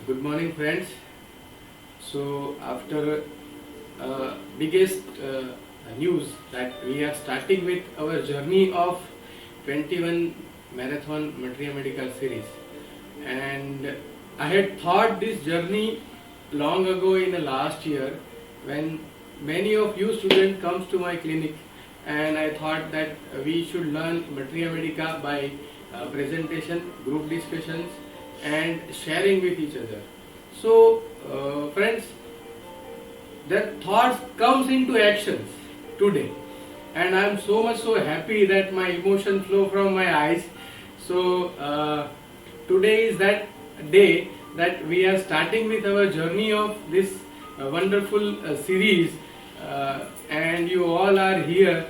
Good morning, friends. So, after biggest news that we are starting with our journey of 21 marathon Matriya Medical series, and I had thought this journey long ago in the last year when many of you students comes to my clinic, and I thought that we should learn Matriya Medica by presentation, group discussions, and sharing with each other. So, friends, that thoughts comes into actions today, and I am so happy that my emotions flow from my eyes. So, today is that day that we are starting with our journey of this wonderful series, and you all are here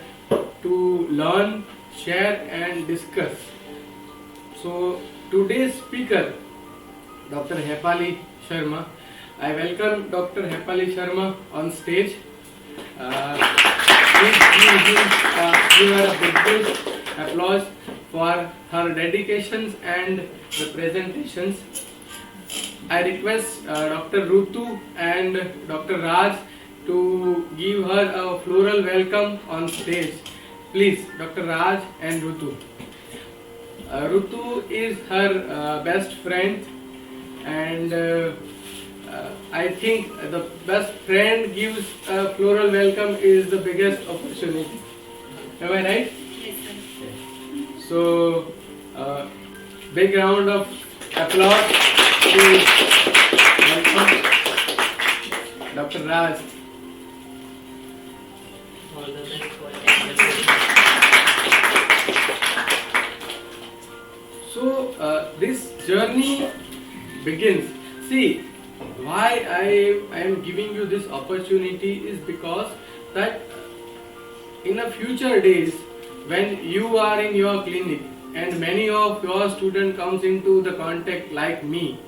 to learn, share, and discuss. So, today's speaker, Dr. Hepali Sharma. I welcome Dr. Hepali Sharma on stage. Please give her a big applause for her dedications and the presentations. I request Dr. Rutu and Dr. Raj to give her a floral welcome on stage. Please, Dr. Raj and Rutu. Rutu is her best friend, and I think the best friend gives a floral welcome is the biggest opportunity. Am I right? Yes, sir. So, big round of applause to welcome Dr. Raj. All the best for everyone. So, this journey begins. See, why I am giving you this opportunity is because that in the future days when you are in your clinic and many of your student comes into the contact like me,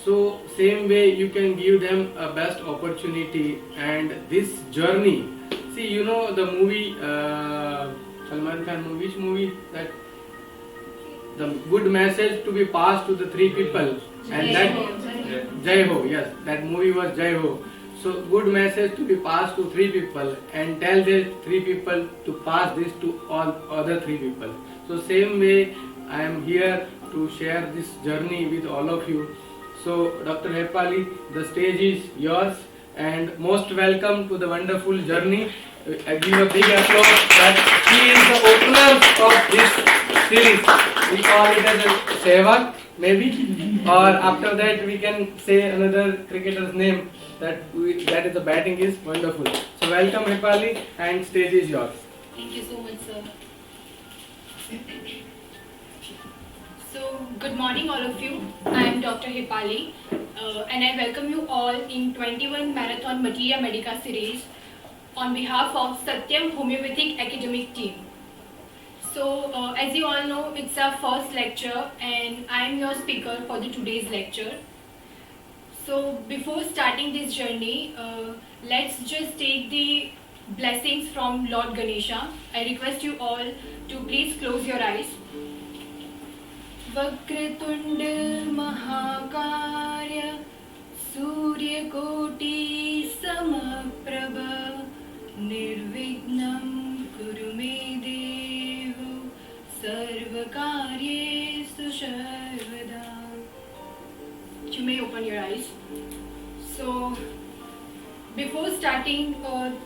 so same way you can give them a best opportunity. And this journey, see, you know the movie Salman Khan movie, which movie that the good message to be passed to the three people, and that Jai Ho, yes, that movie was Jai Ho. So good message to be passed to three people, and tell the three people to pass this to all other three people. So same way I am here to share this journey with all of you. So Dr. Hepali, the stage is yours, and most welcome to the wonderful journey. I give a big applause that she is the opener of this series. We call it as a Sehwag, maybe, or after that we can say another cricketer's name. That is the batting is wonderful. So welcome Hepali, and stage is yours. Thank you so much, sir. So, good morning, all of you. I am Dr. Hepali, and I welcome you all in 21 Marathon Matriya Medica series on behalf of Satyam Homeopathic Academic Team. So, as you all know, it's our first lecture, and I am your speaker for the today's lecture. So, before starting this journey, let's just take the blessings from Lord Ganesha. I request you all to please close your eyes. Vakratunda महाकार्य सूर्यकोटि समप्रभ निर्विघ्नं कुरु मे देव सर्वकार्येषु सर्वदा. You may open your eyes. So, before starting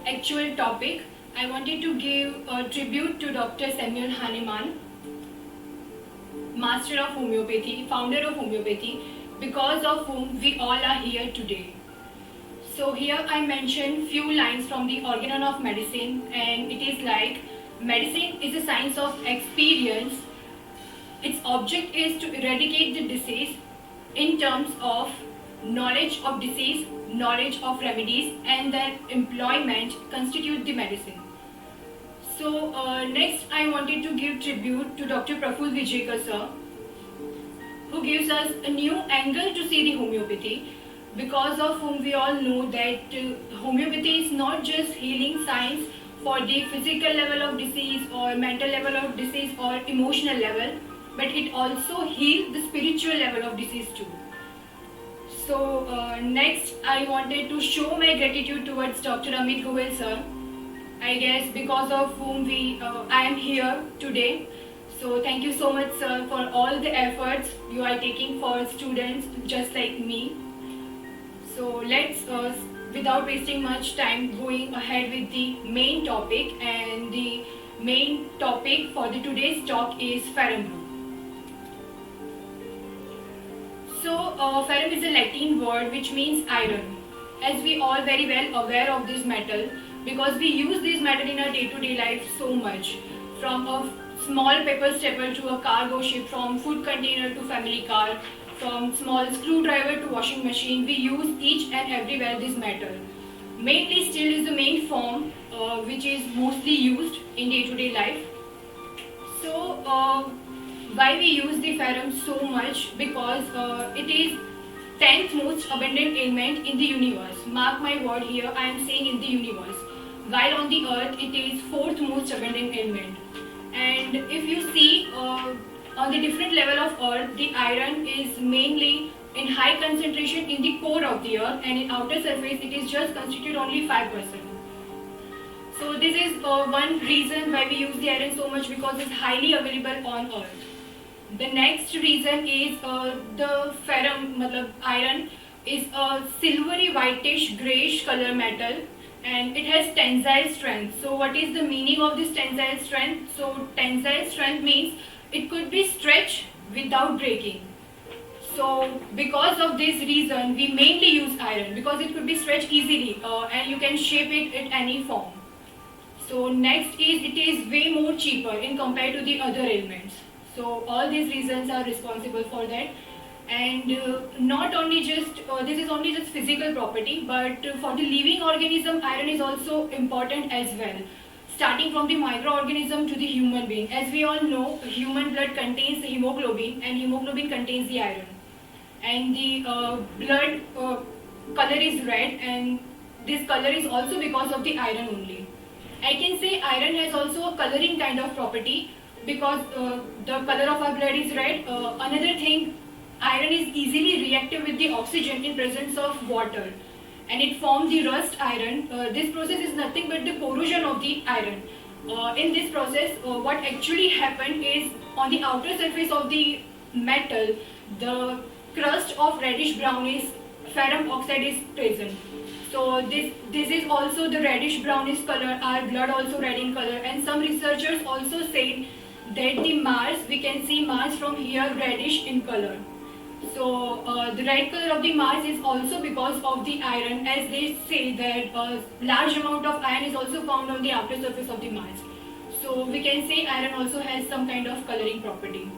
actual topic, I wanted to give a tribute to Dr. Samuel Hahnemann, Master of Homeopathy, founder of homeopathy, because of whom we all are here today. So here I mention few lines from the Organon of Medicine, and it is like, medicine is a science of experience. Its object is to eradicate the disease in terms of knowledge of disease, knowledge of remedies, and their employment constitute the medicine. So next I wanted to give tribute to Dr. Praful Vijayekar sir, who gives us a new angle to see the homeopathy, because of whom we all know that homeopathy is not just healing science for the physical level of disease or mental level of disease or emotional level, but it also heals the spiritual level of disease too. So next, I wanted to show my gratitude towards Dr. Amit Goel sir. I guess because of whom I am here today. So thank you so much, sir, for all the efforts you are taking for students just like me. So let's, without wasting much time, going ahead with the main topic. And the main topic for the today's talk is ferrum group. So ferrum is a Latin word which means iron. As we all very well aware of this metal, because we use this metal in our day-to-day life so much, from a small paper stapler to a cargo ship, from food container to family car, from small screwdriver to washing machine, we use each and everywhere this metal. Mainly steel is the main form which is mostly used in day-to-day life. So why we use the ferrum so much? Because it is 10th most abundant element in the universe. Mark my word here, I am saying in the universe. While on the earth, it is 4th most abundant element. And if you see on the different level of earth, the iron is mainly in high concentration in the core of the earth, and in outer surface it is just constitute only 5%. So this is one reason why we use the iron so much, because it's highly available on earth. The next reason is the ferrum, iron is a silvery whitish greyish color metal, and it has tensile strength. So what is the meaning of this tensile strength? So tensile strength means it could be stretched without breaking. So because of this reason, we mainly use iron, because it could be stretched easily and you can shape it in any form. So next is, it is way more cheaper in compared to the other elements. So all these reasons are responsible for that. And not only just, this is only just physical property, but for the living organism, iron is also important as well. Starting from the microorganism to the human being. As we all know, human blood contains the hemoglobin, and hemoglobin contains the iron. And the blood color is red, and this color is also because of the iron only. I can say iron has also a coloring kind of property, because the color of our blood is red. Another thing, iron is easily reactive with the oxygen in presence of water, and it forms the rust iron. This process is nothing but the corrosion of the iron. In this process, what actually happened is, on the outer surface of the metal, the crust of reddish brownish ferrum oxide is present. So this is also the reddish brownish color, our blood also red in color, and some researchers also said that the Mars, we can see Mars from here reddish in color. So the red color of the Mars is also because of the iron, as they say that a large amount of iron is also found on the outer surface of the Mars. So we can say iron also has some kind of coloring property.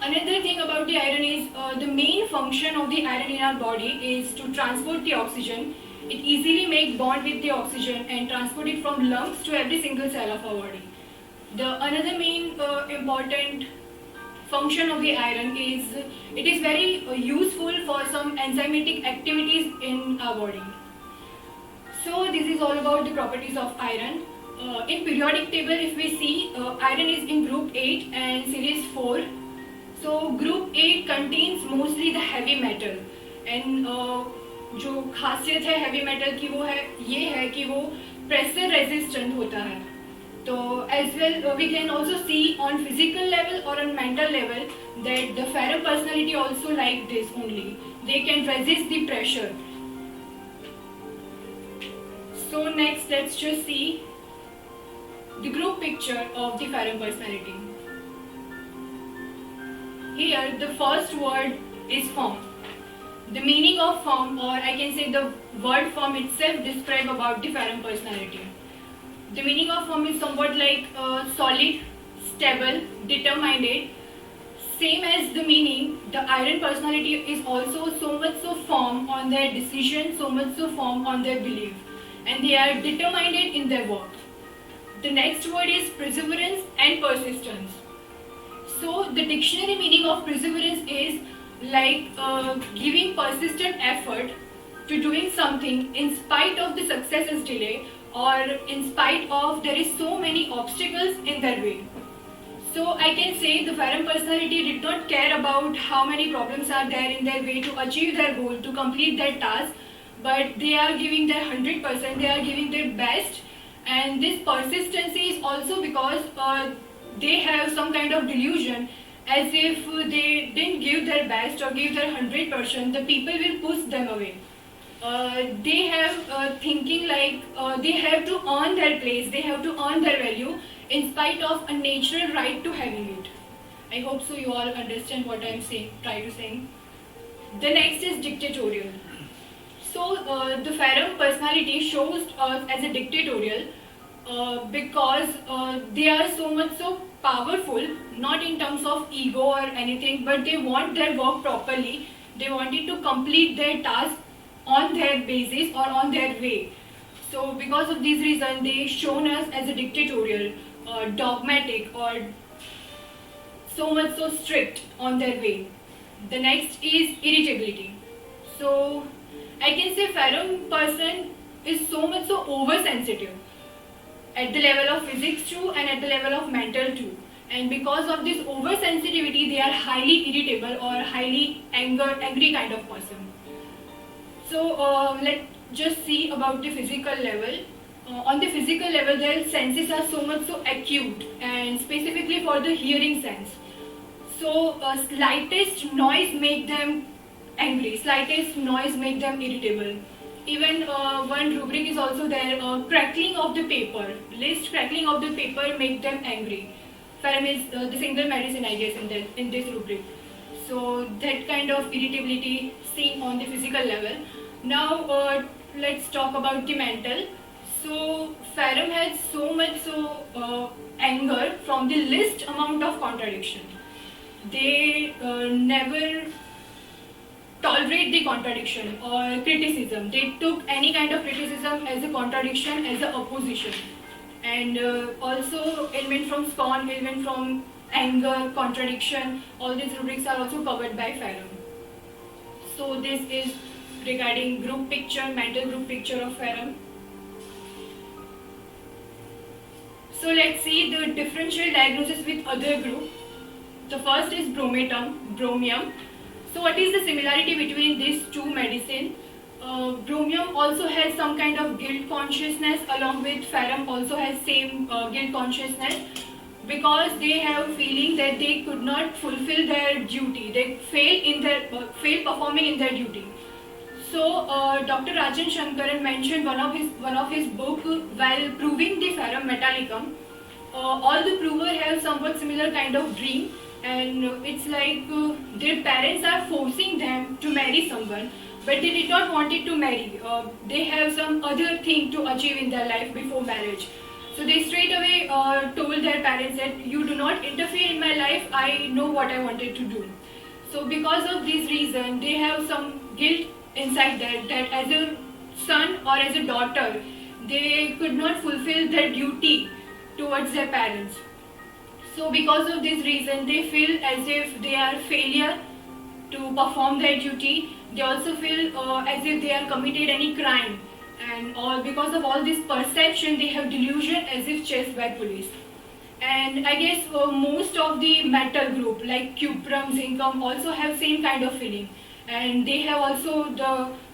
Another thing about the iron is the main function of the iron in our body is to transport the oxygen. It easily makes bond with the oxygen and transport it from lungs to every single cell of our body. The another main important function of the iron is, it is very useful for some enzymatic activities in our body. So this is all about the properties of iron. In periodic table, if we see, iron is in group 8 and series 4. So group 8 contains mostly the heavy metal, and जो खासियत है heavy metal की वो है, ये है कि वो pressure resistant होता है. So as well, we can also see on physical level or on mental level that the ferrum personality also like this only. They can resist the pressure. So next, let's just see the group picture of the ferrum personality. Here, the first word is form. The meaning of form, or I can say the word form itself, describe about the ferrum personality. The meaning of form is somewhat like solid, stable, determined. Same as the meaning, the iron personality is also so much so firm on their decision, so much so firm on their belief, and they are determined in their work. The next word is perseverance and persistence. So the dictionary meaning of perseverance is like giving persistent effort to doing something in spite of the success's delay, or in spite of there is so many obstacles in their way. So I can say the Faram personality did not care about how many problems are there in their way to achieve their goal, to complete their task, but they are giving their 100%, they are giving their best, and this persistency is also because they have some kind of delusion, as if they didn't give their best or give their 100%, the people will push them away. They have thinking like they have to earn their place, they have to earn their value in spite of a natural right to having it. I hope so you all understand what I am saying, try to saying. The next is dictatorial. So the Faram personality shows as a dictatorial because they are so much so powerful, not in terms of ego or anything, but they want their work properly. They wanted to complete their task on their basis or on their way. So because of this reason, they shown us as a dictatorial, dogmatic, or so much so strict on their way. The next is irritability. So I can say Faram person is so much so oversensitive at the level of physics too and at the level of mental too. And because of this oversensitivity, they are highly irritable or highly angry kind of person. So let's just see about the physical level. On the physical level, their senses are so much so acute, and specifically for the hearing sense. So slightest noise make them angry, slightest noise make them irritable. Even one rubric is also there, crackling of the paper, least crackling of the paper make them angry. Faram is the single medicine, I guess, in this rubric. So that kind of irritability seen on the physical level. Now let's talk about the mental. So Faram has so much so anger from the least amount of contradiction. They never tolerate the contradiction or criticism. They took any kind of criticism as a contradiction, as a opposition. And also element from scorn, element from anger, contradiction, all these rubrics are also covered by Faram. So this is regarding group picture, mental group picture of Faram. So let's see the differential diagnosis with other group. The first is bromium. So what is the similarity between these two medicine? Bromium also has some kind of guilt consciousness, along with Faram also has same guilt consciousness, because they have feeling that they could not fulfill their duty. They fail performing in their duty. So Dr. Rajan Shankaran mentioned one of his book while proving the Faram Metallicum. All the prover have somewhat similar kind of dream, and it's like their parents are forcing them to marry someone, but they did not want it to marry. They have some other thing to achieve in their life before marriage. So they straight away told their parents that you do not interfere in my life, I know what I wanted to do. So because of this reason, they have some guilt inside that as a son or as a daughter, they could not fulfill their duty towards their parents. So because of this reason, they feel as if they are failure to perform their duty. They also feel as if they are committed any crime, and all because of all this perception, they have delusion as if chased by police. And I guess most of the metal group like cuprum, zincum also have same kind of feeling, and they have also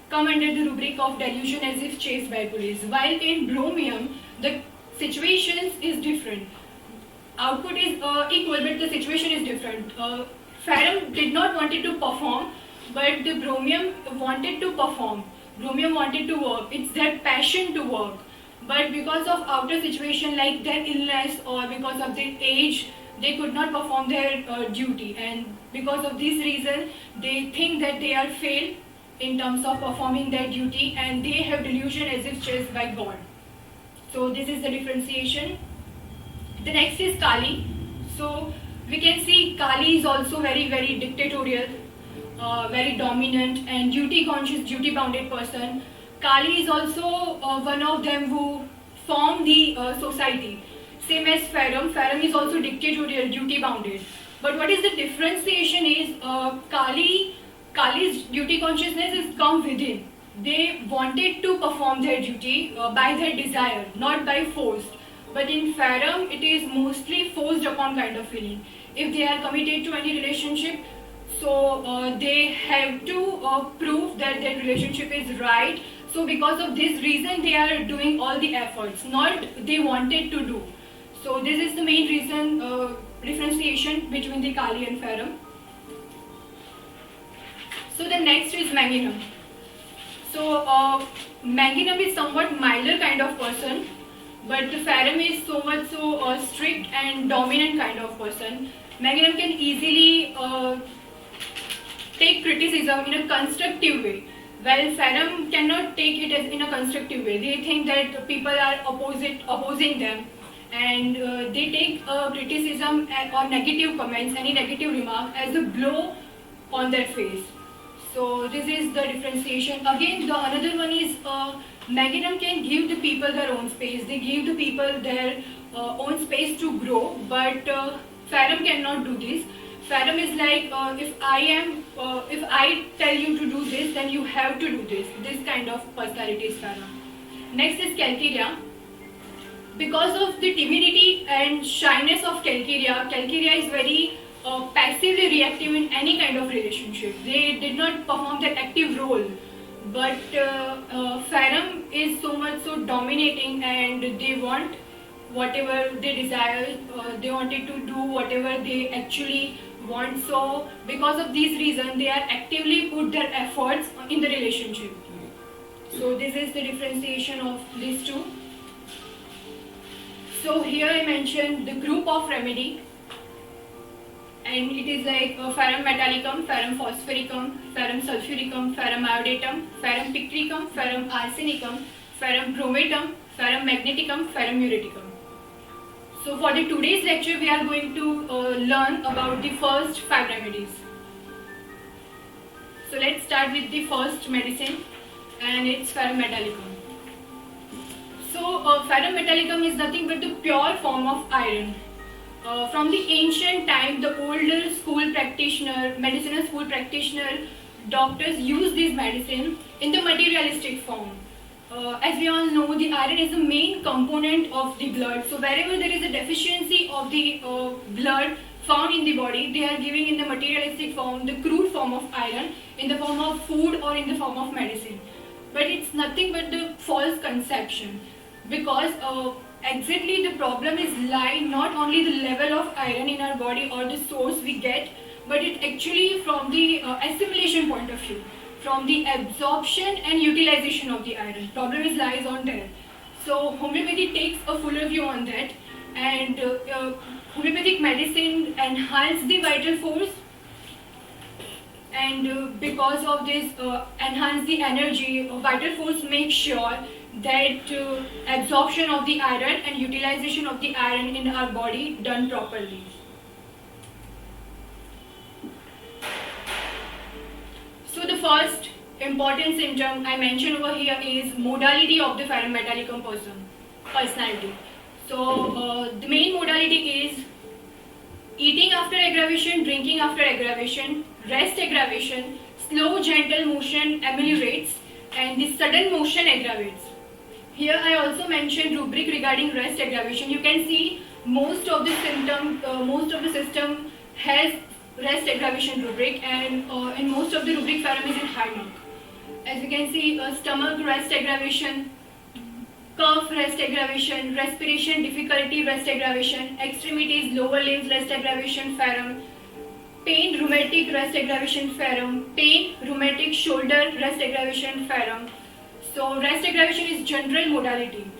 come under the rubric of delusion as if chased by police. While in bromium, the situations is different. Output is equal, but the situation is different. Faram did not wanted to perform, but the bromium wanted to perform. Bromium wanted to work. It's their passion to work. But because of outer situation like their illness or because of their age, they could not perform their duty. And because of this reason, they think that they are failed in terms of performing their duty, and they have delusion as if chased by God. So this is the differentiation. The next is Kali. So we can see Kali is also very dictatorial, very dominant and duty conscious, duty bounded person. Kali is also one of them who form the society. Same as Faram. Faram is also dictatorial, duty bounded. But what is the differentiation is Kali's duty consciousness is come within. They wanted to perform their duty by their desire, not by force. But in Farum, it is mostly forced upon kind of feeling. If they are committed to any relationship, so they have to prove that their relationship is right. So because of this reason, they are doing all the efforts, not they wanted to do. So this is the main reason, differentiation between the Kali and Farum. So the next is Manginum. So Manginum is somewhat milder kind of person, but the Farum is so much so strict and dominant kind of person. Manginum can easily take criticism in a constructive way, while Farum cannot take it as in a constructive way. They think that people are opposing them, and they take criticism or negative comments, any negative remark, as a blow on their face. So this is the differentiation. Again, the another one is Manginum can give the people their own space. They give the people their own space to grow, but Farum cannot do this. Farum is like, if I tell you to do this, then you have to do this. This kind of personality is Farum. Next is Calcaria. Because of the timidity and shyness of Calcaria, Calcaria is very passively reactive in any kind of relationship. They did not perform that active role. But Farum is so much so dominating, and they want whatever they desire. They wanted to do whatever they actually want. So because of these reasons, they are actively put their efforts in the relationship. So this is the differentiation of these two. So here I mentioned the group of remedy, and it is like Farum metallicum, Farum phosphoricum, Farum sulfuricum, Farum iodatum, Farum pictricum, Farum arsenicum, Farum bromatum, Farum magneticum, Farum muriaticum. So for the today's lecture, we are going to learn about the first 5 remedies. So let's start with the first medicine, and it's Farum metallicum. So Farum metallicum is nothing but the pure form of iron. From the ancient time, the older school practitioner, medicinal school practitioner, doctors use this medicine in the materialistic form. As we all know, the iron is the main component of the blood. So wherever there is a deficiency of the blood found in the body, they are giving in the materialistic form, the crude form of iron, in the form of food or in the form of medicine. But it's nothing but the false conception, because exactly the problem is lie not only the level of iron in our body or the source we get, but it actually from the assimilation point of view, from the absorption and utilization of the iron. Problem is lies on there. So homeopathy takes a fuller view on that, and homeopathic medicine enhances the vital force, and because of this enhance the energy, vital force makes sure that absorption of the iron and utilization of the iron in our body done properly. So the first important symptom I mentioned over here is modality of the Farum metallicum personality. So the main modality is eating after aggravation, drinking after aggravation, rest aggravation, slow gentle motion ameliorates, and the sudden motion aggravates. Here I also mentioned rubric regarding rest aggravation. You can see most of the system has rest aggravation rubric, and in most of the rubric Farum is in high mark. As you can see, stomach rest aggravation, cough rest aggravation, respiration difficulty rest aggravation, extremities lower limbs rest aggravation Farum, pain rheumatic rest aggravation Farum, pain rheumatic shoulder rest aggravation Farum. So rest aggravation is general modality.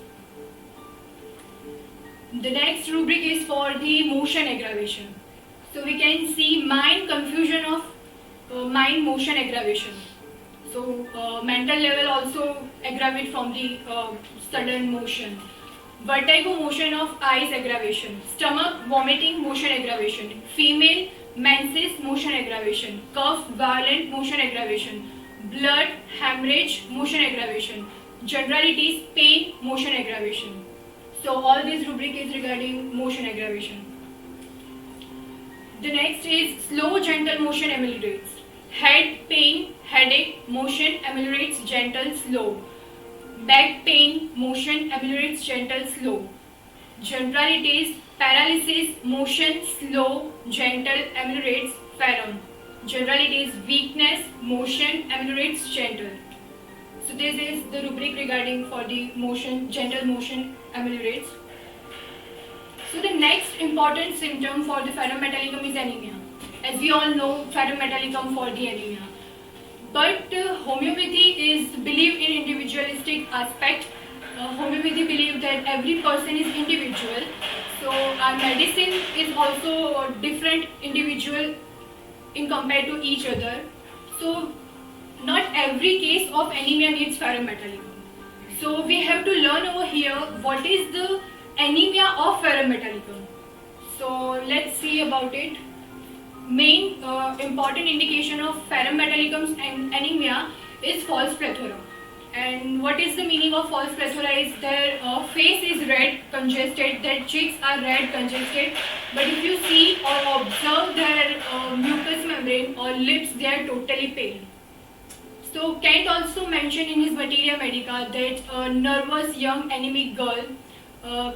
The next rubric is for the motion aggravation. So we can see mind confusion of mind motion aggravation. So mental level also aggravate from the sudden motion. Vertigo motion of eyes aggravation. Stomach vomiting motion aggravation. Female menses motion aggravation. Cough violent motion aggravation. Blood hemorrhage motion aggravation. Generalities pain motion aggravation. So all this rubric is regarding motion aggravation. The next is slow gentle motion ameliorates. Head pain, headache, motion ameliorates gentle slow. Back pain, motion ameliorates gentle slow. Generalities, paralysis, motion, slow, gentle, ameliorates, pherom. Generalities, weakness, motion, ameliorates, gentle. So this is the rubric regarding for the motion, gentle motion, ameliorates. So the next important symptom for the ferrum metallicum is anemia. As we all know, ferrum metallicum for the anemia. But homeopathy is believed in individualistic aspect. Homeopathy believes that every person is individual. So our medicine is also different individual in compared to each other. So not every case of anemia needs ferrum metallicum. So we have to learn over here what is the anemia of ferrum metallicum. So let's see about it. Main important indication of ferrum metallicum and anemia is false plethora. And what is the meaning of false plethora is their face is red, congested, their cheeks are red, congested. But if you see or observe their mucous membrane or lips, they are totally pale. So Kent also mentioned in his Materia Medica that a nervous young anemic girl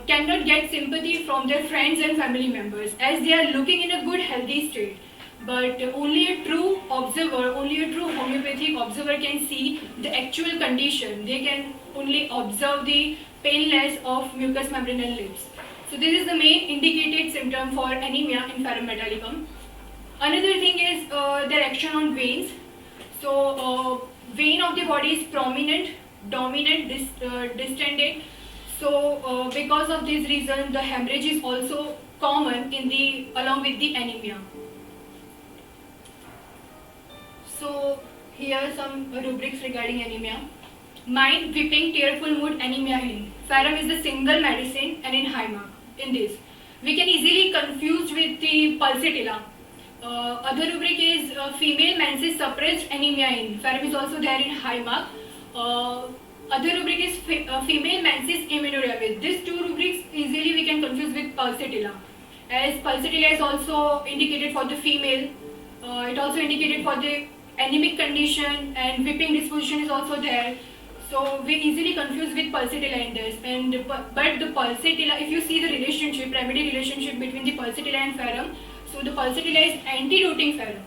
cannot get sympathy from their friends and family members as they are looking in a good healthy state. But only a true observer, only a true homeopathic observer can see the actual condition. They can only observe the paleness of mucous membrane and lips. So this is the main indicated symptom for anemia in ferrum metallicum. Another thing is their action on veins. So vein of the body is prominent, dominant, distended. So because of this reason, the hemorrhage is also common in the along with the anemia. So here are some rubrics regarding anemia. Mind, weeping, tearful mood, anemia in. Ferrum is the single medicine and in high mark. In this, we can easily confuse with the pulsatilla. Other rubric is female menses suppressed anemia in. Ferrum is also there in high mark. Other rubric is female menses amenorrhea with. These two rubrics easily we can confuse with pulsatilla. As pulsatilla is also indicated for the female, it also indicated for the anemic condition, and weeping disposition is also there. So we easily confuse with pulsatilla in this. But the pulsatilla, if you see the relationship, remedy relationship between the pulsatilla and ferrum, so the pulsatilla is antidoting ferrum.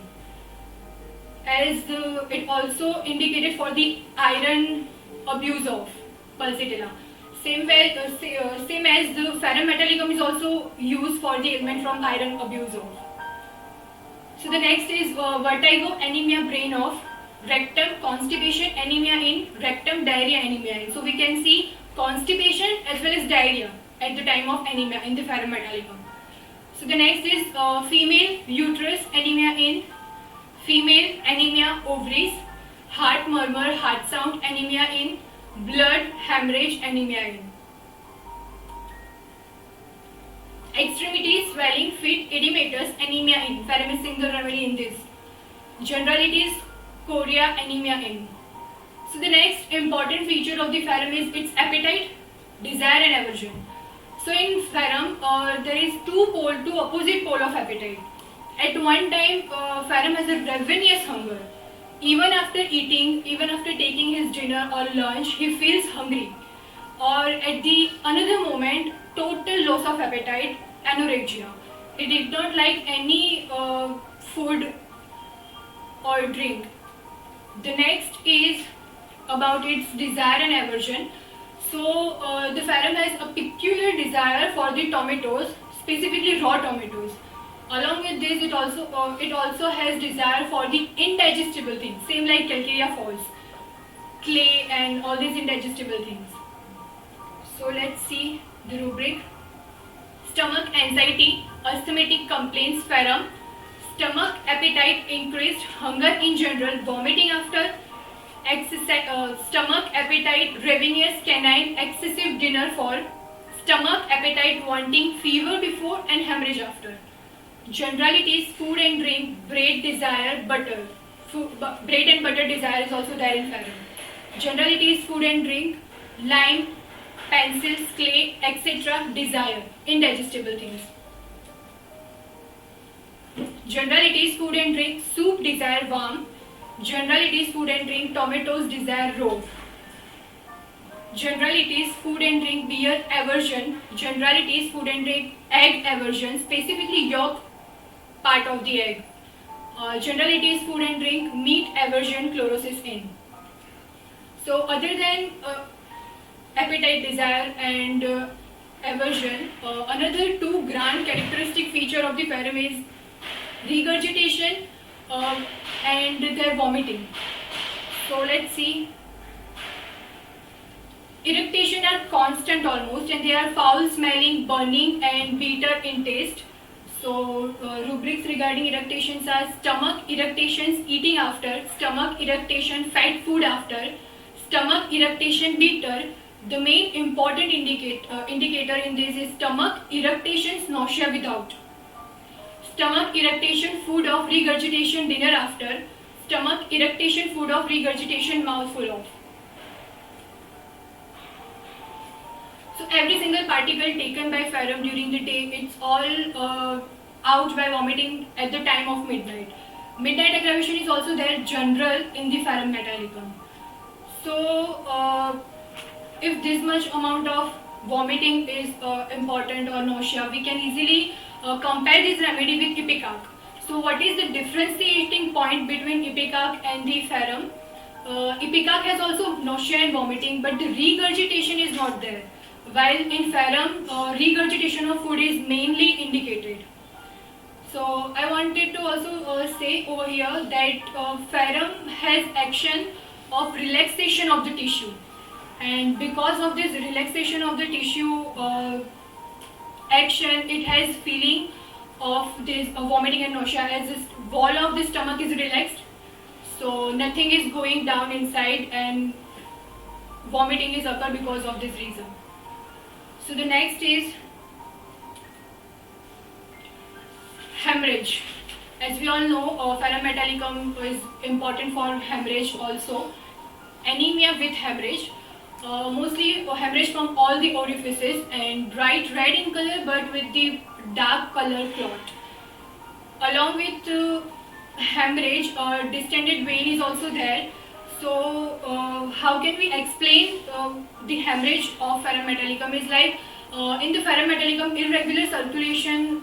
As it also indicated for the iron abuse of pulsatilla. Same as the ferrum metallicum is also used for the ailment from iron abuse of. So the next is vertigo, anemia, brain off, rectum, constipation, anemia in, rectum, diarrhea, anemia in. So we can see constipation as well as diarrhea at the time of anemia in the ferrum metallicum. So the next is female uterus, anemia in, female anemia, ovaries, heart murmur, heart sound, anemia in, blood, hemorrhage, anemia in. Extremities, swelling, fit, edematous, anemia in. Ferrum is single remedy in this. Generalities, chorea, anemia in. So the next important feature of the ferrum is its appetite, desire and aversion. So in ferrum, there is two opposite pole of appetite. At one time, ferrum has a ravenous hunger. Even after eating, even after taking his dinner or lunch, he feels hungry. Or at the another moment, total loss of appetite, anorexia. He did not like any food or drink. The next is about its desire and aversion. So the ferrum has a peculiar desire for the tomatoes, specifically raw tomatoes. Along with this, it also has desire for the indigestible things, same like Calcarea falls, clay and all these indigestible things. So let's see the rubric. Stomach anxiety, asthmatic complaints, ferrum. Stomach appetite increased, hunger in general, vomiting after, stomach appetite ravenous, canine, excessive dinner for, stomach appetite wanting, fever before and hemorrhage after. Generalities, food and drink, bread desire, butter. Bread and butter desire is also there in ferrum. Generalities, food and drink, lime, pencils, clay, etc. desire, indigestible things. Generalities, food and drink, soup desire, warm. Generalities, food and drink, tomatoes desire, raw. Generally, it is food and drink beer aversion. Generally, it is food and drink egg aversion, specifically yolk part of the egg. Generally, it is food and drink meat aversion, chlorosis in. So, other than appetite, desire, and aversion, another two grand characteristic feature of the pherum is regurgitation and their vomiting. So, let's see. Eructation are constant almost, and they are foul smelling, burning, and bitter in taste. So rubrics regarding eructations are stomach irritations eating after, stomach irritation fat food after, stomach irritation bitter. The main important indicator in this is stomach irritations nausea without, stomach irritation food of regurgitation dinner after, stomach irritation food of regurgitation mouthful of. So every single particle taken by pherum during the day, it's all out by vomiting at the time of midnight. Midnight aggravation is also there general in the pherum metallicum. So if this much amount of vomiting is important or nausea, we can easily compare this remedy with ipecac. So what is the differentiating point between ipecac and the pherum? Ipecac has also nausea and vomiting, but the regurgitation is not there. While in pherum, regurgitation of food is mainly indicated. So I wanted to also say over here that pherum has action of relaxation of the tissue, and because of this relaxation of the tissue action, it has feeling of this vomiting and nausea, as this wall of the stomach is relaxed, so nothing is going down inside and vomiting is occur because of this reason. So the next is hemorrhage. As we all know, pherum metallicum is important for hemorrhage also. Anemia with hemorrhage, mostly hemorrhage from all the orifices and bright red in color but with the dark color clot. Along with hemorrhage, distended vein is also there. So how can we explain the hemorrhage of pherum metallicum? Is like in the pherum metallicum, irregular circulation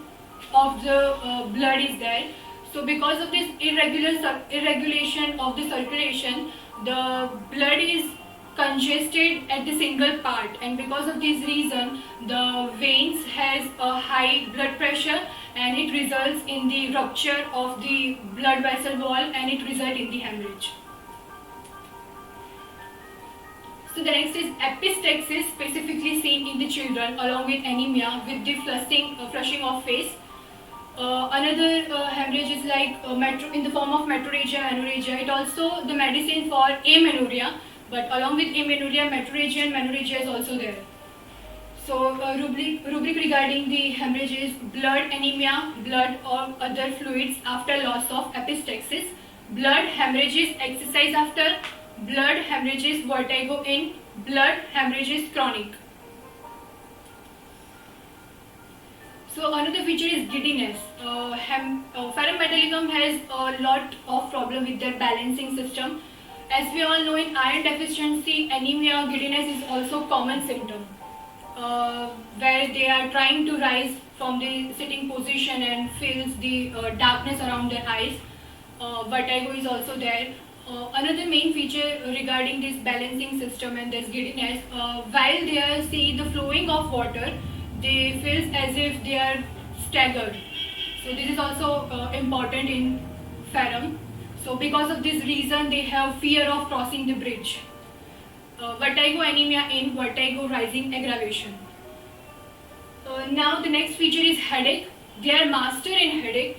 of the blood is there. So because of this irregulation of the circulation, the blood is congested at the single part, and because of this reason the veins has a high blood pressure, and it results in the rupture of the blood vessel wall, and it results in the hemorrhage. So the next is epistaxis, specifically seen in the children along with anemia with the flushing of face. Another hemorrhage is like in the form of metrorrhagia, menorrhagia. It also the medicine for amenorrhea, but along with amenorrhea, metrorrhagia and menorrhagia is also there. So rubric regarding the hemorrhage is blood anemia, blood or other fluids after loss of epistaxis, blood hemorrhages exercise after, blood hemorrhages vertigo in, blood hemorrhages chronic. So another feature is giddiness. Pherum metallicum has a lot of problem with their balancing system. As we all know, in iron deficiency, anemia, giddiness is also common symptom, where they are trying to rise from the sitting position and feels the darkness around their eyes. Vertigo is also there. Another main feature regarding this balancing system and this giddiness, while they are see the flowing of water, they feel as if they are staggered. So this is also important in pherum. So because of this reason, they have fear of crossing the bridge. Vertigo anemia in, vertigo rising aggravation. Now the next feature is headache. They are master in headache.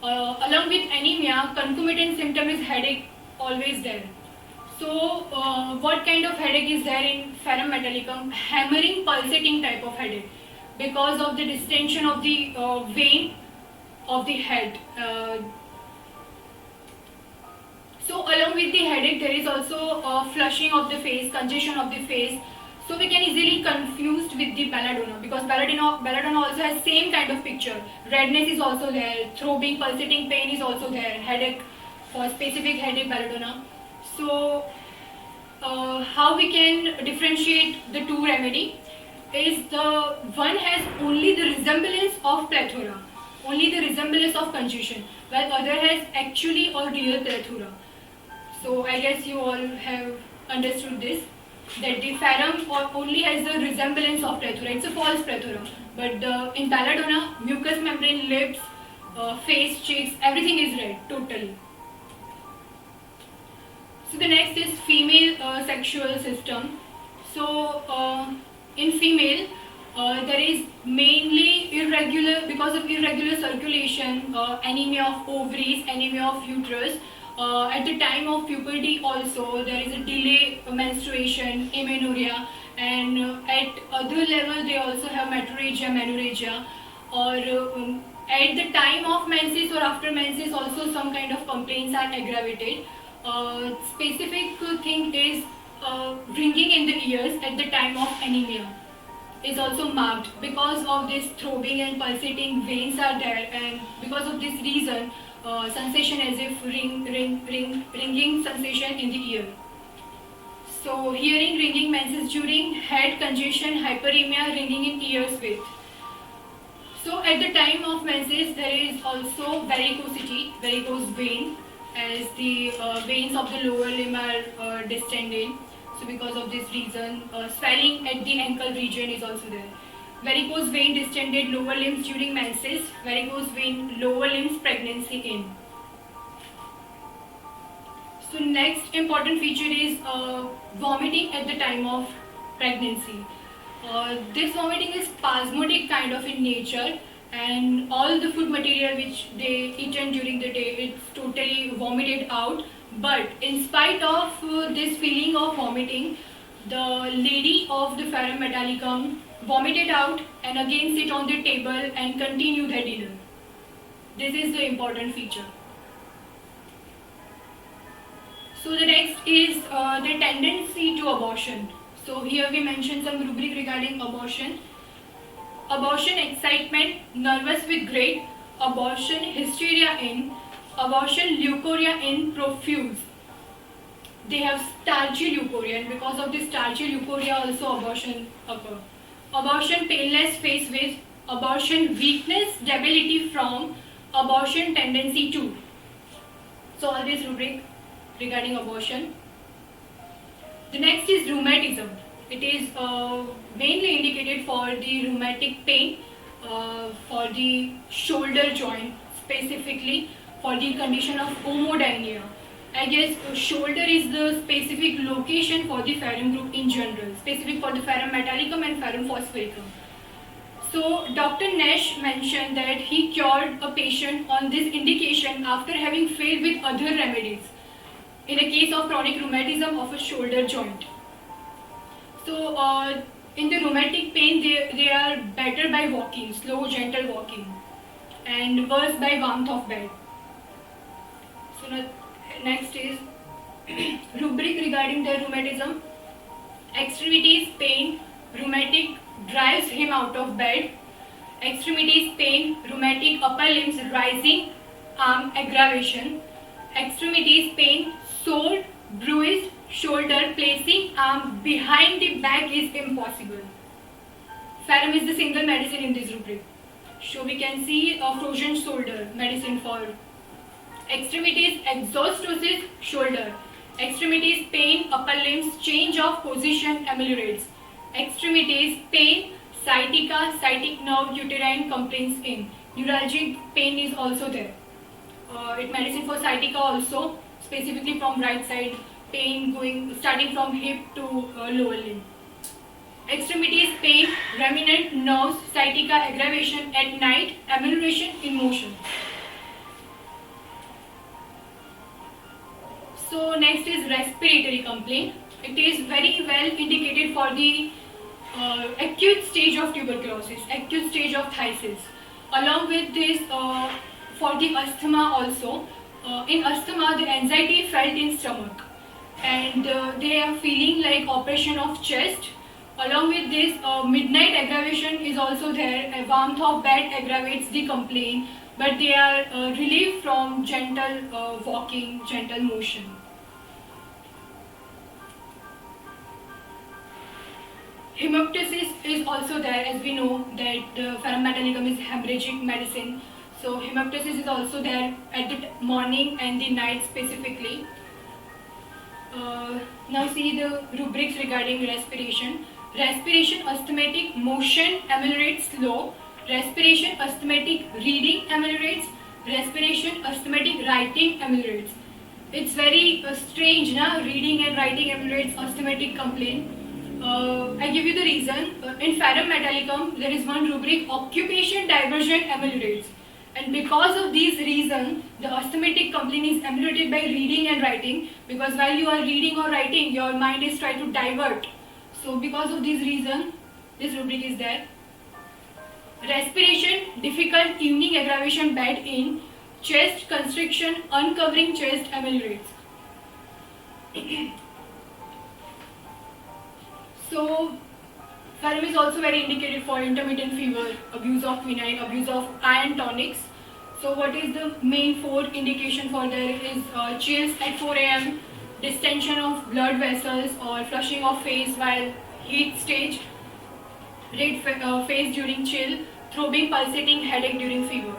Along with anemia, concomitant symptom is headache, always there. So what kind of headache is there in pherum metallicum? Hammering, pulsating type of headache, because of the distension of the vein of the head. So along with the headache, there is also flushing of the face, congestion of the face. So we can easily confused with the belladonna, because belladonna also has same kind of picture. Redness is also there, throbbing, pulsating pain is also there, headache for specific headache belladonna. So how we can differentiate the two remedy is the one has only the resemblance of plethora, only the resemblance of congestion, while other has actually or real plethora. So I guess you all have understood this, that the ferrum only has the resemblance of plethora. It's a false plethora. But in belladonna, mucous membrane, lips, face, cheeks, everything is red, totally. So the next is female sexual system. So in female, there is mainly irregular, because of irregular circulation, anemia of ovaries, anemia of uterus. At the time of puberty also there is a delay menstruation, amenorrhea, and at other level they also have metrorrhagia, menorrhagia, or at the time of menses or after menses also some kind of complaints are aggravated. Specific thing is ringing in the ears at the time of anemia is also marked because of this throbbing and pulsating veins are there, and because of this reason sensation as if ringing sensation in the ear. So hearing ringing menses during head congestion, hyperemia, ringing in ears with. So at the time of menses there is also varicosity, varicose vein, as the veins of the lower limb are distended. So because of this reason, swelling at the ankle region is also there. Varicose vein distended lower limbs during menses, varicose vein lower limbs pregnancy in. So next important feature is vomiting at the time of pregnancy. This vomiting is spasmodic kind of in nature, and all the food material which they eaten during the day, it's totally vomited out. But in spite of this feeling of vomiting, the lady of the ferrum metallicum vomited out and again sit on the table and continue their dinner. This is the important feature. So the next is the tendency to abortion. So here we mention some rubric regarding abortion. Abortion excitement, nervous with great, abortion hysteria in, abortion leukorrhea in profuse. They have starchy leukorrhea, and because of this starchy leukorrhea also abortion occur. Abortion painless face with, abortion weakness, debility from, abortion tendency to. So all this rubric regarding abortion. The next is rheumatism. It is mainly indicated for the rheumatic pain, for the shoulder joint, specifically for the condition of homodynia. I guess shoulder is the specific location for the ferrum group in general, specific for the ferrum metallicum and ferrum phosphoricum. So Dr. Nash mentioned that he cured a patient on this indication after having failed with other remedies in a case of chronic rheumatism of a shoulder joint. So in the rheumatic pain, they are better by walking, slow, gentle walking, and worse by warmth of bed. So next is rubric regarding the rheumatism. Extremities pain, rheumatic drives him out of bed. Extremities pain, rheumatic upper limbs rising, arm aggravation. Extremities pain, sore, bruised shoulder, placing arm behind the back is impossible. Ferrum is the single medicine in this rubric. So we can see a frozen shoulder, medicine for extremities, exhaustosis, shoulder. Extremities pain, upper limbs, change of position ameliorates. Extremities pain, sciatica, sciatic nerve, uterine complaints in. Neuralgic pain is also there. It medicine for sciatica also, specifically from right side, pain going starting from hip to lower limb. Extremities pain, remnant nerves, sciatica aggravation at night, amelioration in motion. So next is respiratory complaint. It is very well indicated for the acute stage of tuberculosis, acute stage of phthisis. Along with this, for the asthma also, in asthma the anxiety felt in stomach, and they are feeling like oppression of chest. Along with this, midnight aggravation is also there. A warmth of bed aggravates the complaint, but they are relieved from gentle walking, gentle motion. Hemoptysis is also there, as we know that ferrum metallicum is hemorrhagic medicine. So hemoptysis is also there at the morning and the night specifically. Now see the rubrics regarding respiration. Respiration asthmatic motion ameliorates slow. Respiration asthmatic reading ameliorates. Respiration asthmatic writing ameliorates. It's very strange, na? Reading and writing ameliorates asthmatic complaint. I give you the reason. In ferrum metallicum, there is one rubric, occupation diversion ameliorates. And because of these reasons, the asthmatic complaint is ameliorated by reading and writing, because while you are reading or writing, your mind is trying to divert. So because of these reasons, this rubric is there. Respiration, difficult evening aggravation bed in, chest constriction, uncovering chest ameliorates. So ferrum is also very indicated for intermittent fever, abuse of quinine, abuse of iron tonics. So what is the main 4 indication for there is chills at 4 am, distension of blood vessels or flushing of face while heat stage, red face during chill, throbbing pulsating headache during fever.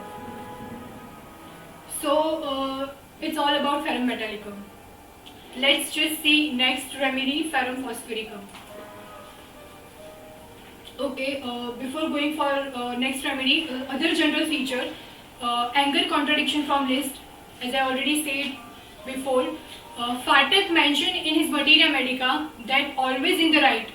So it's all about ferrum metallicum. Let's just see next remedy, ferrum phosphoricum. Okay, before going for next remedy, other general feature, anger contradiction from list, as I already said before. Phatak mentioned in his Materia Medica that always in the right.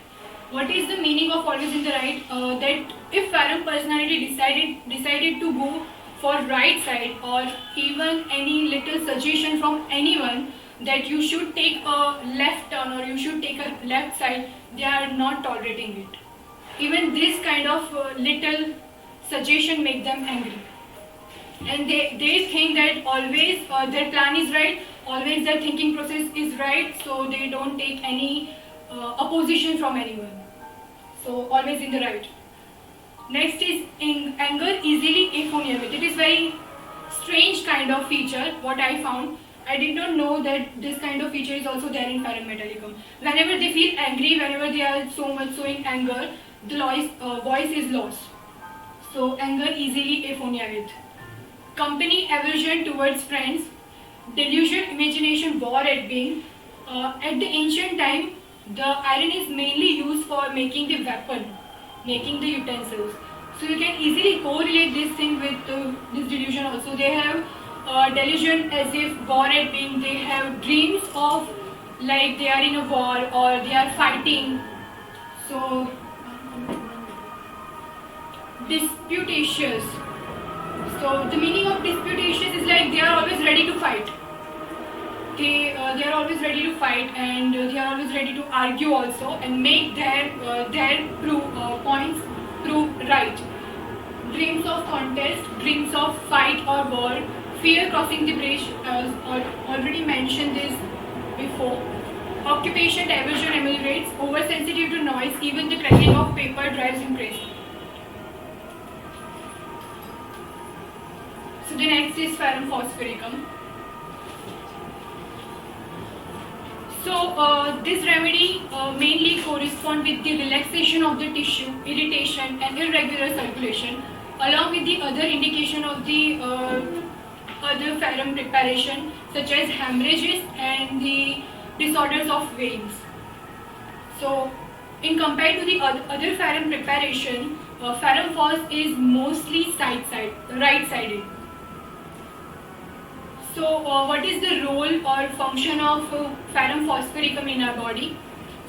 What is the meaning of always in the right? That if ferrum personality decided to go for right side, or even any little suggestion from anyone that you should take a left turn or you should take a left side, they are not tolerating it. Even this kind of little suggestion make them angry, and they think that always their plan is right, always their thinking process is right, so they don't take any opposition from anyone. So always in the right. Next is in anger easily euphonium. It is very strange kind of feature what I found. I did not know that this kind of feature is also there in ferrum metallicum. Whenever they feel angry, whenever they are so much showing anger, the voice is lost. So anger easily euphonium. Company aversion towards friends, delusion, imagination, war at being. At the ancient time, the iron is mainly used for making the weapon, making the utensils. So you can easily correlate this thing with this delusion also. They have delusion as if war at being. They have dreams of like they are in a war or they are fighting. So disputatious. So the meaning of disputatious is like they are always ready to fight. They are always ready to fight, and they are always ready to argue also and make their points prove right. Dreams of contest, dreams of fight or war, fear crossing the bridge, already mentioned this before. Occupation diversion ameliorates, oversensitive to noise, even the cracking of paper drives him crazy. So the next is ferrum phosphoricum. So this remedy mainly corresponds with the relaxation of the tissue, irritation and irregular circulation, along with the other indication of the other ferrum preparation such as hemorrhages and the disorders of veins. So in compared to the other ferrum preparation, ferrum phos is mostly right-sided. So what is the role or function of ferrum phosphoricum in our body?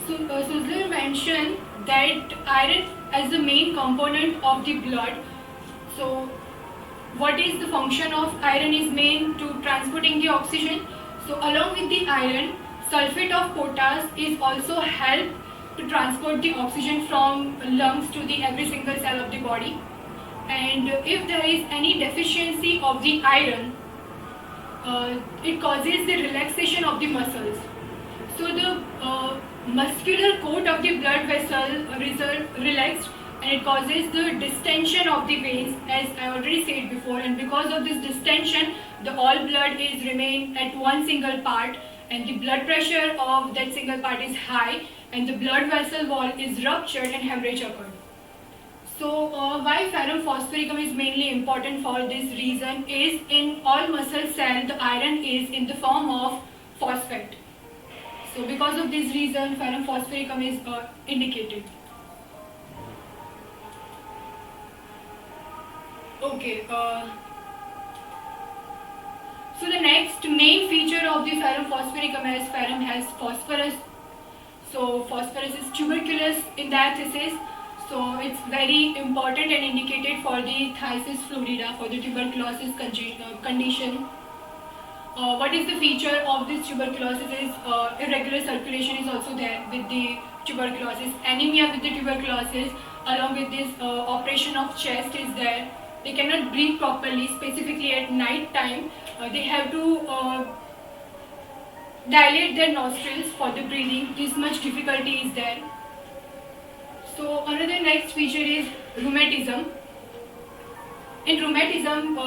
So Sussler mentioned that iron as the main component of the blood. So what is the function of iron is main to transporting the oxygen. So along with the iron, sulfate of potash is also help to transport the oxygen from lungs to the every single cell of the body. And if there is any deficiency of the iron, it causes the relaxation of the muscles. So the muscular coat of the blood vessel relaxed, and it causes the distension of the veins, as I already said before. And because of this distension, the all blood is remain at one single part, and the blood pressure of that single part is high and the blood vessel wall is ruptured and hemorrhage occurred. So why ferrum phosphoricum is mainly important for this reason is in all muscle cell the iron is in the form of phosphate. So because of this reason ferrum phosphoricum is indicated. Okay. So the next main feature of the ferrum phosphoricum is ferrum has phosphorus. So phosphorus is tuberculous in diathesis. So it's very important and indicated for the thysis florida, for the tuberculosis condition. What is the feature of this tuberculosis is irregular circulation is also there with the tuberculosis. Anemia with the tuberculosis, along with this operation of chest is there. They cannot breathe properly, specifically at night time. They have to dilate their nostrils for the breathing. This much difficulty is there. So another next feature is rheumatism. In rheumatism,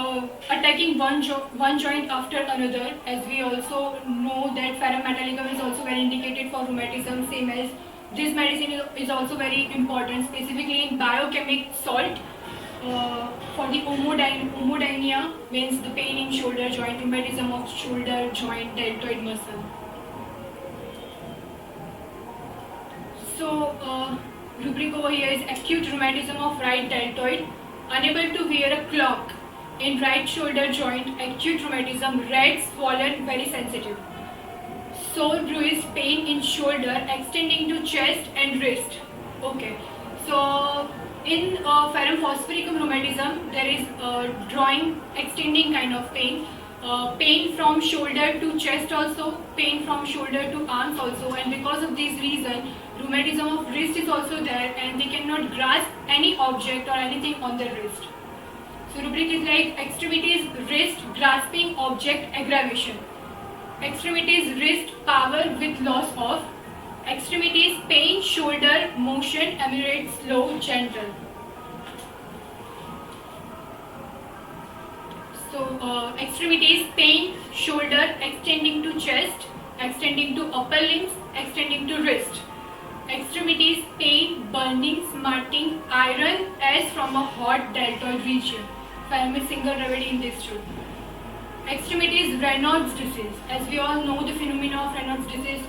attacking one joint after another, as we also know that ferrum metallicum is also very indicated for rheumatism, same as this medicine is also very important, specifically in biochemic salt. For the omodynia means the pain in shoulder joint, rheumatism of shoulder joint, deltoid muscle. So rubric over here is acute rheumatism of right deltoid, unable to wear a clock in right shoulder joint, acute rheumatism, red, swollen, very sensitive. Sore, bruise, pain in shoulder extending to chest and wrist. Okay, so in ferrum phosphoricum rheumatism, there is drawing, extending kind of pain. Pain from shoulder to chest also, pain from shoulder to arms also, and because of this reason, rheumatism of wrist is also there and they cannot grasp any object or anything on their wrist. So rubric is like extremities, wrist, grasping object, aggravation. Extremities, wrist, power with loss of. Extremities, pain, shoulder, motion, ameliorates, slow, gentle. So extremities, pain, shoulder, extending to chest, extending to upper limbs, extending to wrist. Extremities, pain, burning, smarting, iron as from a hot deltoid region. Ferrum is single remedy in this too. Extremities, Raynaud's disease. As we all know the phenomena of Raynaud's disease,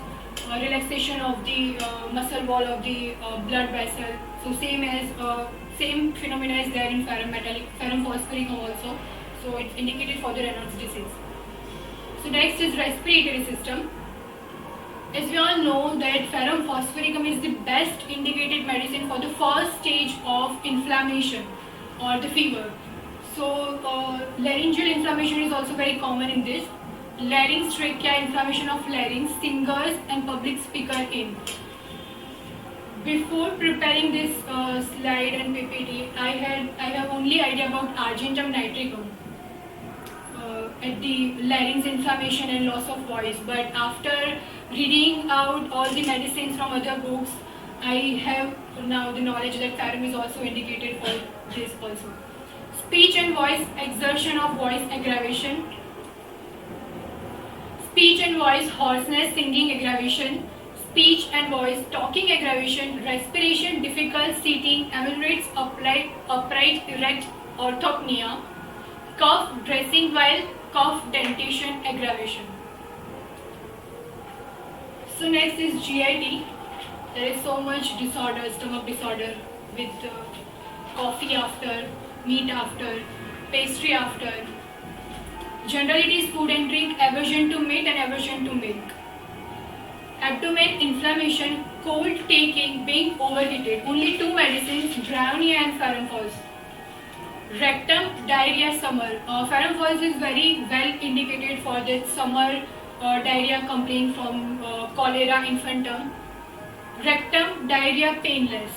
relaxation of the muscle wall of the blood vessel. So same phenomena is there in ferrum phosphoricum also. So it's indicated for the Raynaud's disease. So next is respiratory system. As we all know that ferrum phosphoricum is the best indicated medicine for the first stage of inflammation or the fever. So laryngeal inflammation is also very common in this. Larynx, trachea, inflammation of larynx, singers and public speaker in. Before preparing this slide and PPT, I have only idea about argentum nitricum at the larynx inflammation and loss of voice. But after reading out all the medicines from other books, I have now the knowledge that ferrum is also indicated for this also. Speech and voice, exertion of voice aggravation. Speech and voice, hoarseness, singing aggravation. Speech and voice, talking aggravation, respiration, difficult, seating, ameliorates, upright, erect, orthopnea. Cough, dressing while, cough, dentation, aggravation. So next is GIT. There is so much disorder, stomach disorder with coffee after, meat after, pastry after. Generally it is food and drink, aversion to meat and aversion to milk. Abdomen inflammation, cold taking, being overheated. Only two medicines, Bryonia and ferrum falls. Rectum, diarrhea, summer. Ferrum falls is very well indicated for the summer diarrhea complaint from cholera infantum. Rectum, diarrhea, painless.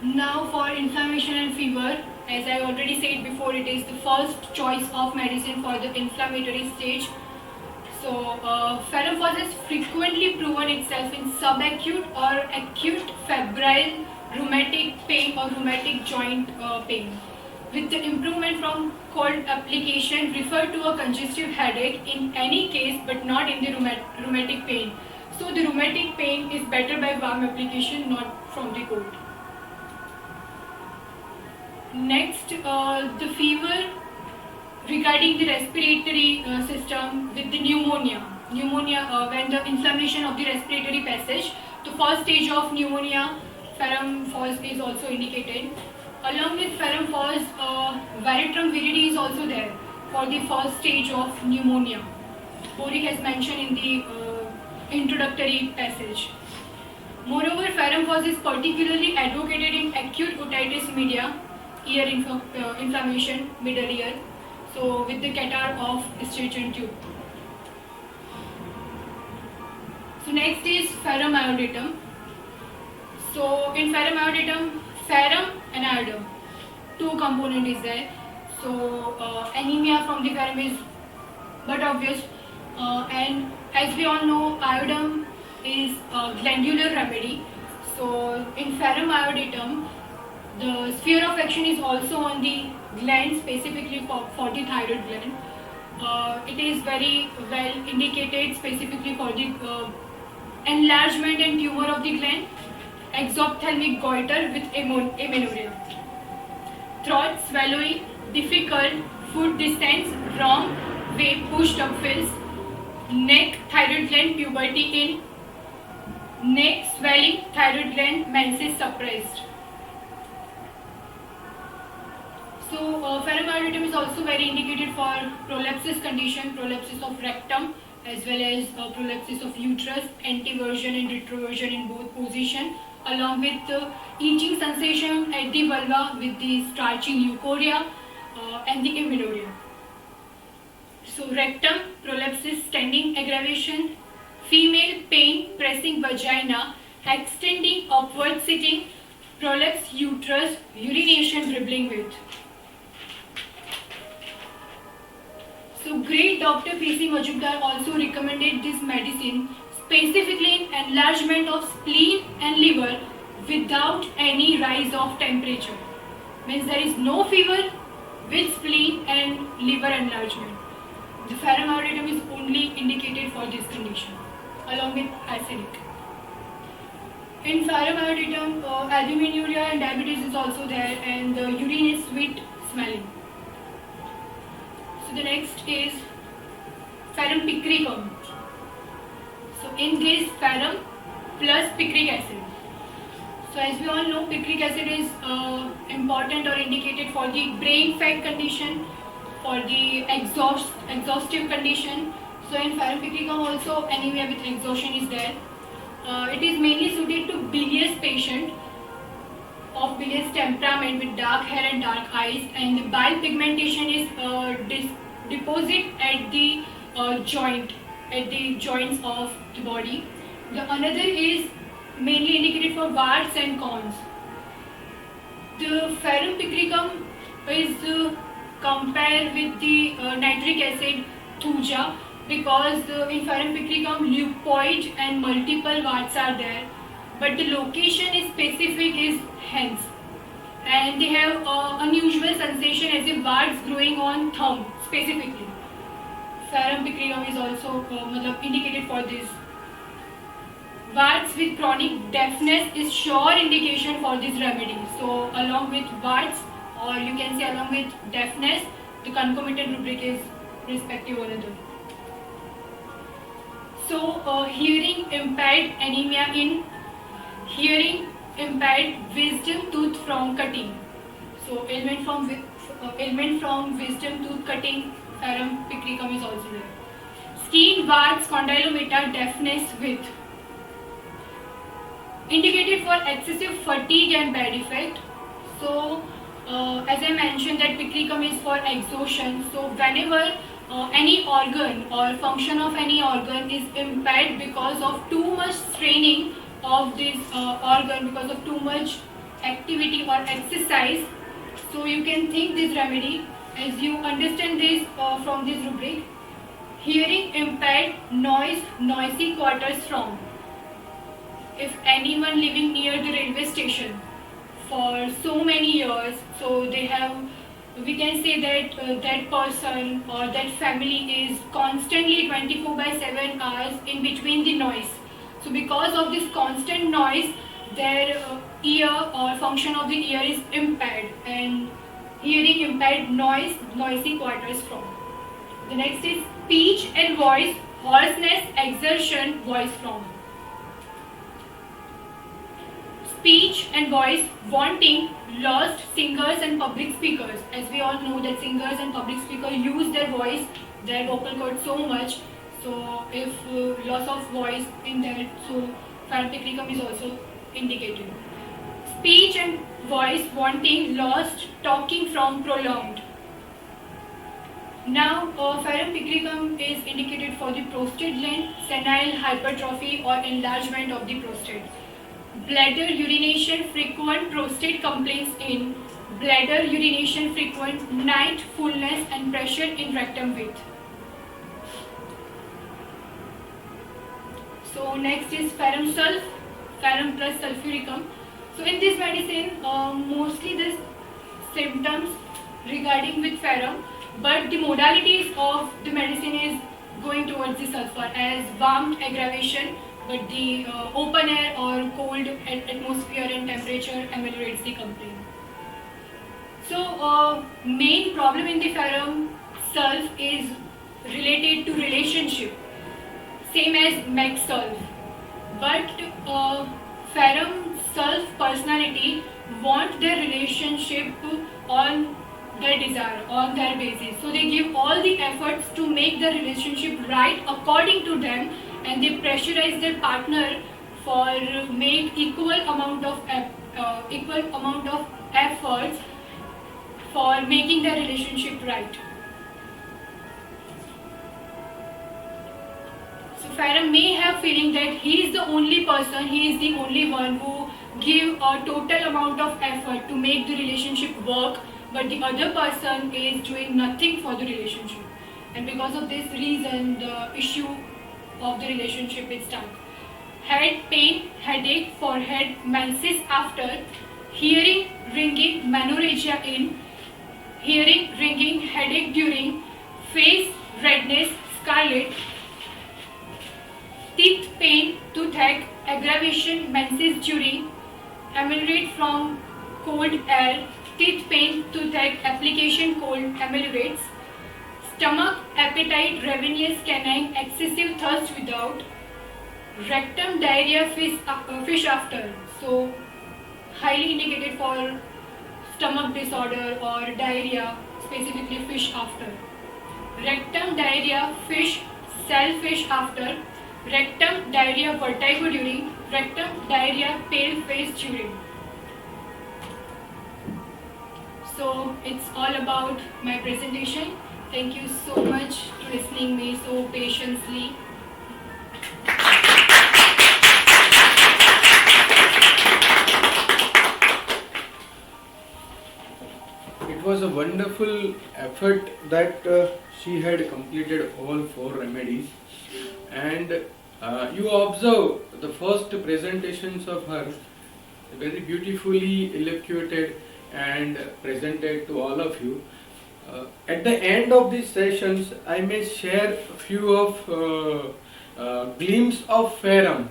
Now for inflammation and fever, as I already said before, it is the first choice of medicine for the inflammatory stage. So ferrum falls has frequently proven itself in subacute or acute febrile rheumatic pain or rheumatic joint pain. with the improvement from cold application refer to a congestive headache in any case but not in the rheumatic pain. So the rheumatic pain is better by warm application, not from the cold. Next, the fever regarding the respiratory system with the pneumonia. When the inflammation of the respiratory passage, the first stage of pneumonia, ferrum phos is also indicated. Along with ferrum phos, veratrum viride is also there for the first stage of pneumonia. Boric has mentioned in the introductory passage. Moreover, ferrum phos is particularly advocated in acute otitis media, ear inflammation, middle ear, so with the catarrh of Stretch tube. So next is ferrum iodatum. So in ferrum iodatum, ferrum and iodum, two component is there. So anemia from the ferrum is but obvious, and as we all know, iodum is a glandular remedy. So in ferrum iodatum, the sphere of action is also on the gland, specifically for the thyroid gland. It is very well indicated specifically for the enlargement and tumor of the gland, exophthalmic goiter with amenorrhea, throat swallowing, difficult, food descents, wrong way, pushed up fills, neck, thyroid gland, puberty in, neck swelling, thyroid gland, menses suppressed. So ferrum iodatum is also very indicated for prolapsus condition, prolapsus of rectum, as well as prolapsus of uterus, anteversion and retroversion in both position, along with itching sensation at the vulva with the starchy leukorrhea and the amenorrhea. So rectum, prolapsus, standing aggravation, female pain, pressing vagina, extending upward sitting, prolapse uterus, urination dribbling with. So great Dr. P.C. Majumdar also recommended this medicine specifically in enlargement of spleen and liver without any rise of temperature. Means there is no fever with spleen and liver enlargement. The ferrum iodatum is only indicated for this condition along with acidic. In ferrum iodatum, albuminuria and diabetes is also there, and the urine is sweet smelling. So the next is ferrum picricum. So in this ferrum plus picric acid. So as we all know, picric acid is important or indicated for the brain fat condition, for the exhaustive condition. So in ferrum picricum also anemia with exhaustion is there. It is mainly suited to bilious patient of bilious temperament with dark hair and dark eyes, and the bile pigmentation is deposit at the joints of the body. The another is mainly indicated for warts and corns. The ferrum picricum is compared with the nitric acid thuja, because in ferrum picricum leukoid and multiple warts are there, but the location is specific is hence, and they have unusual sensation as if warts growing on thumb specifically. Ferrum picricum is also indicated for this. Warts with chronic deafness is sure indication for this remedy. So along with warts, or you can say along with deafness, the concomitant rubric is respective one another. So hearing impaired anemia in hearing impaired wisdom tooth from cutting. So ailment from wisdom tooth cutting, ferrum picricum is also there. Skin warts, condylomata, deafness with. Indicated for excessive fatigue and bad effect. So as I mentioned that picricum is for exhaustion. So whenever any organ or function of any organ is impaired because of too much straining of this organ, because of too much activity or exercise, so you can think this remedy as you understand this from this rubric. Hearing impaired, noisy quarters from. If anyone living near the railway station for so many years, so they have we can say that that person or that family is constantly 24 by 7 hours in between the noise. So because of this constant noise, their ear or function of the ear is impaired, and hearing impaired, noisy quarters from. The next is speech and voice, hoarseness, exertion, voice from. Speech and voice wanting, lost, singers and public speakers. As we all know that singers and public speakers use their voice, their vocal cord so much. So if loss of voice in that, so pharyngeal is also indicated. Speech and voice wanting, lost, talking from, prolonged. Now, pharyngeal is indicated for the prostate gland, senile hypertrophy or enlargement of the prostate. Bladder urination, frequent prostate complaints in bladder urination, frequent night fullness and pressure in rectum width. So next is Ferrum sulf, Ferrum plus sulfuricum. So in this medicine, mostly the symptoms regarding with Ferrum, but the modalities of the medicine is going towards the sulfur as warmth aggravation, but the open air or cold atmosphere and temperature ameliorates the complaint. So main problem in the Ferrum sulf is related to relationship, same as Meg sulf, but Ferrum sulf personality want their relationship on their desire, on their basis. So they give all the efforts to make the relationship right according to them, and they pressurize their partner for make equal amount of efforts for making their relationship right. So Ferrum may have feeling that he is the only person, he is the only one who give a total amount of effort to make the relationship work, but the other person is doing nothing for the relationship, and because of this reason the issue of the relationship is stuck. Head pain, headache, forehead, menses after, hearing, ringing, menorrhagia in, hearing, ringing, headache during, face, redness, scarlet, teeth pain, toothache, aggravation, menses during, ameliorate from cold air, teeth pain, toothache, application cold, ameliorates, stomach, appetite, ravenous, canine, excessive thirst without, rectum, diarrhea, fish after. So highly indicated for stomach disorder or diarrhea, specifically fish after. Rectum, diarrhea, fish, shellfish after. Rectum, diarrhea, vertigo during. Rectum, diarrhea, pale face during. So it's all about my presentation. Thank you so much to listening me so patiently. It was a wonderful effort that she had completed all 4 remedies, and you observe the first presentations of her very beautifully elocuted and presented to all of you. At the end of these sessions, I may share a few of glimpse of Ferrum,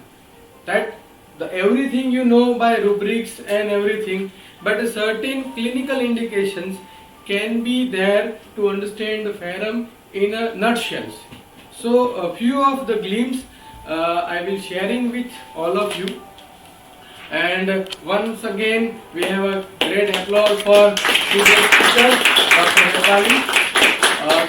that everything you know by rubrics and everything, but certain clinical indications can be there to understand the Ferrum in a nutshell. So a few of the glimpse I will sharing with all of you. And once again, we have a great applause for today's speaker, Dr. Nepali.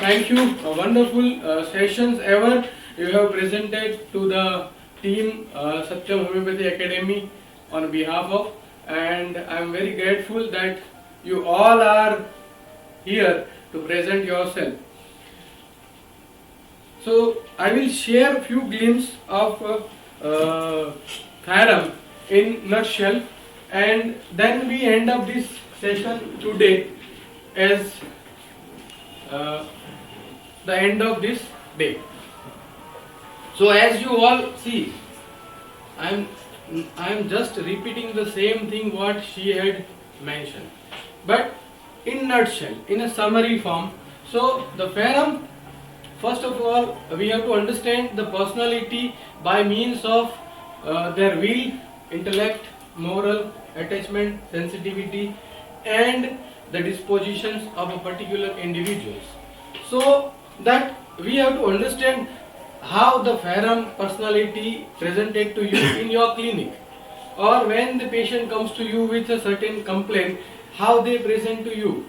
Thank you. Wonderful sessions ever you have presented to the team Satyam Homeopathy Academy on behalf of, and I am very grateful that you all are here to present yourself. So I will share a few glimpses of Ferrum in nutshell, and then we end up this session today as the end of this day. So as you all see, I am just repeating the same thing what she had mentioned, but in nutshell, in a summary form. So the Ferrum, first of all, we have to understand the personality by means of their will, intellect, moral, attachment, sensitivity, and the dispositions of a particular individuals. So that we have to understand how the Ferrum personality presented to you in your clinic, or when the patient comes to you with a certain complaint, how they present to you.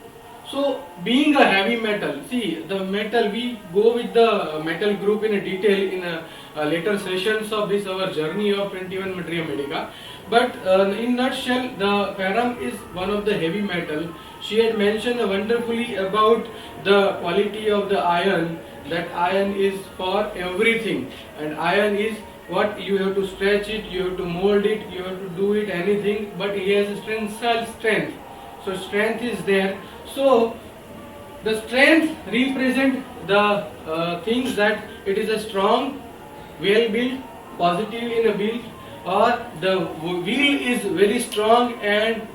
So being a heavy metal, see the metal, we go with the metal group in a detail in a later sessions of this our journey of 21 Materia Medica. But in nutshell, the Ferrum is one of the heavy metal. She had mentioned wonderfully about the quality of the iron, that iron is for everything, and iron is what you have to stretch it, you have to mold it, you have to do it anything, but he has a tensile strength. So strength is there. So the strength represent the things that it is a strong, well built, positive in a build, or the will is very strong and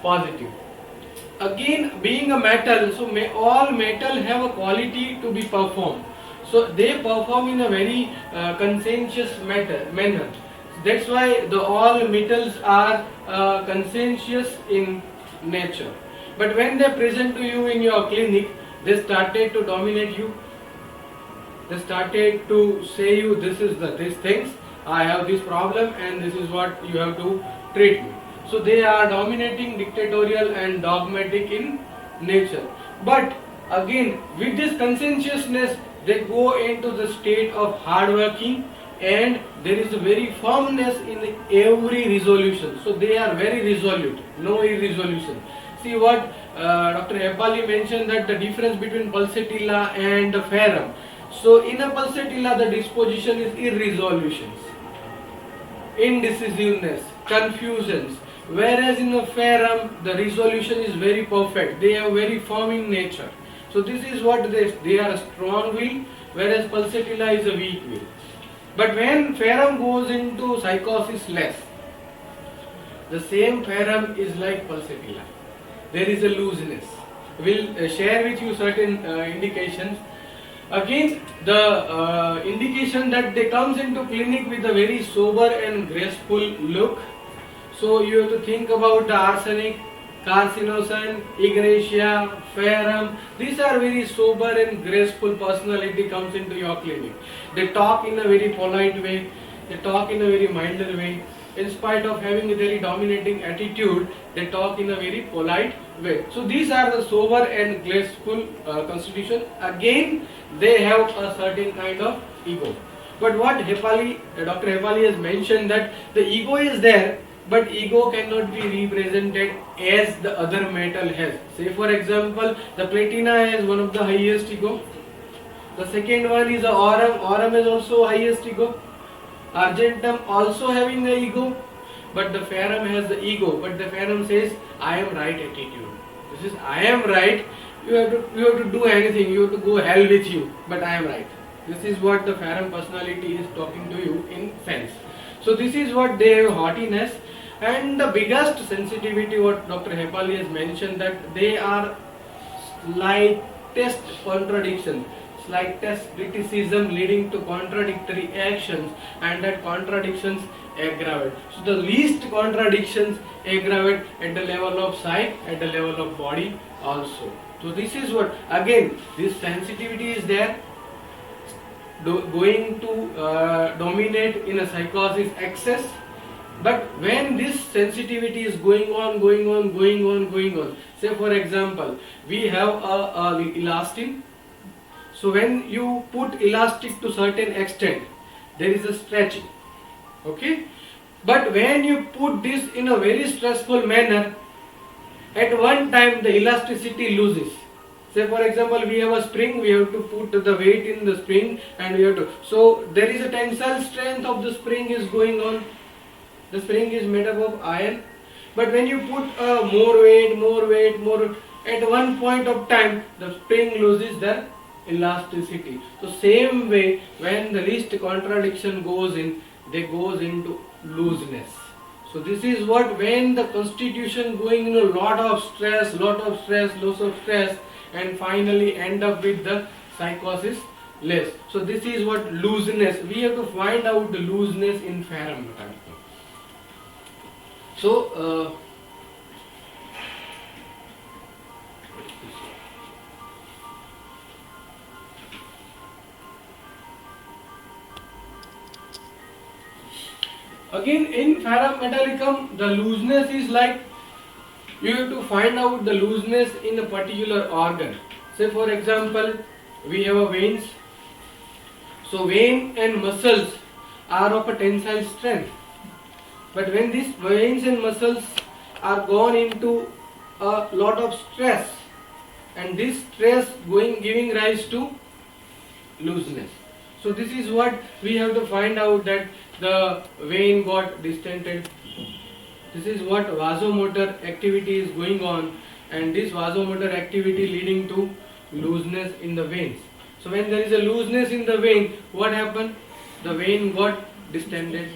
positive. Again, being a metal, so all metal have a quality to be performed. So they perform in a very conscientious manner. That's why the all metals are conscientious in nature. But when they present to you in your clinic, they started to dominate you. They started to say you, this is these things, I have this problem and this is what you have to treat me. So they are dominating, dictatorial and dogmatic in nature. But again, with this conscientiousness, they go into the state of hard working, and there is a very firmness in every resolution. So they are very resolute, no irresolution. See what Dr. Hepali mentioned, that the difference between pulsatilla and the Ferrum. So in a pulsatilla, the disposition is irresolutions, indecisiveness, confusions. Whereas in the Ferrum, the resolution is very perfect. They are very firm in nature. So this is what they are a strong will, whereas pulsatilla is a weak will. But when Ferrum goes into psychosis less, the same Ferrum is like pulsatilla. There is a looseness. We'll share with you certain indications. Again, the indication that they comes into clinic with a very sober and graceful look. So you have to think about the arsenic, carcinosin, ignatia, Ferrum. These are very sober and graceful personality comes into your clinic. They talk in a very polite way. They talk in a very milder way. In spite of having a very dominating attitude, they talk in a very polite way. So these are the sober and graceful constitution. Again, they have a certain kind of ego. But what Dr. Hepali has mentioned, that the ego is there, but ego cannot be represented as the other metal has. Say for example, the platina has one of the highest ego. The second one is the aurum. Aurum is also highest ego. Argentum also having the ego, but the Ferrum has the ego. But the Ferrum says, I am right attitude. This is I am right. You have to do anything. You have to go hell with you. But I am right. This is what the Ferrum personality is talking to you in sense. So this is what they have, haughtiness. And the biggest sensitivity, what Dr. Hepali has mentioned, that they are slightest contradiction, slightest criticism leading to contradictory actions, and that contradictions aggravate. So the least contradictions aggravate at the level of psyche, at the level of body also. So this is what, again, this sensitivity is there, going to dominate in a psychosis excess. But when this sensitivity is going on, say for example, we have a elastin. So when you put elastic to certain extent, there is a stretching. Okay? But when you put this in a very stressful manner, at one time the elasticity loses. Say for example, we have a spring, we have to put the weight in the spring, and we have to, so there is a tensile strength of the spring is going on. The spring is made up of iron, but when you put more weight, at one point of time, the spring loses the elasticity. So same way, when the least contradiction goes in, they goes into looseness. So this is what, when the constitution going in a lot of stress, lots of stress, and finally end up with the psychosis less. So this is what looseness. We have to find out the looseness in Ferram Metallicum. So again in Ferram Metallicum, the looseness is like, you have to find out the looseness in a particular organ. Say for example, we have a veins. So vein and muscles are of a tensile strength. But when these veins and muscles are gone into a lot of stress, and this stress giving rise to looseness. So this is what we have to find out, that the vein got distended. This is what vasomotor activity is going on, and this vasomotor activity leading to looseness in the veins. So when there is a looseness in the vein, what happened? The vein got distended,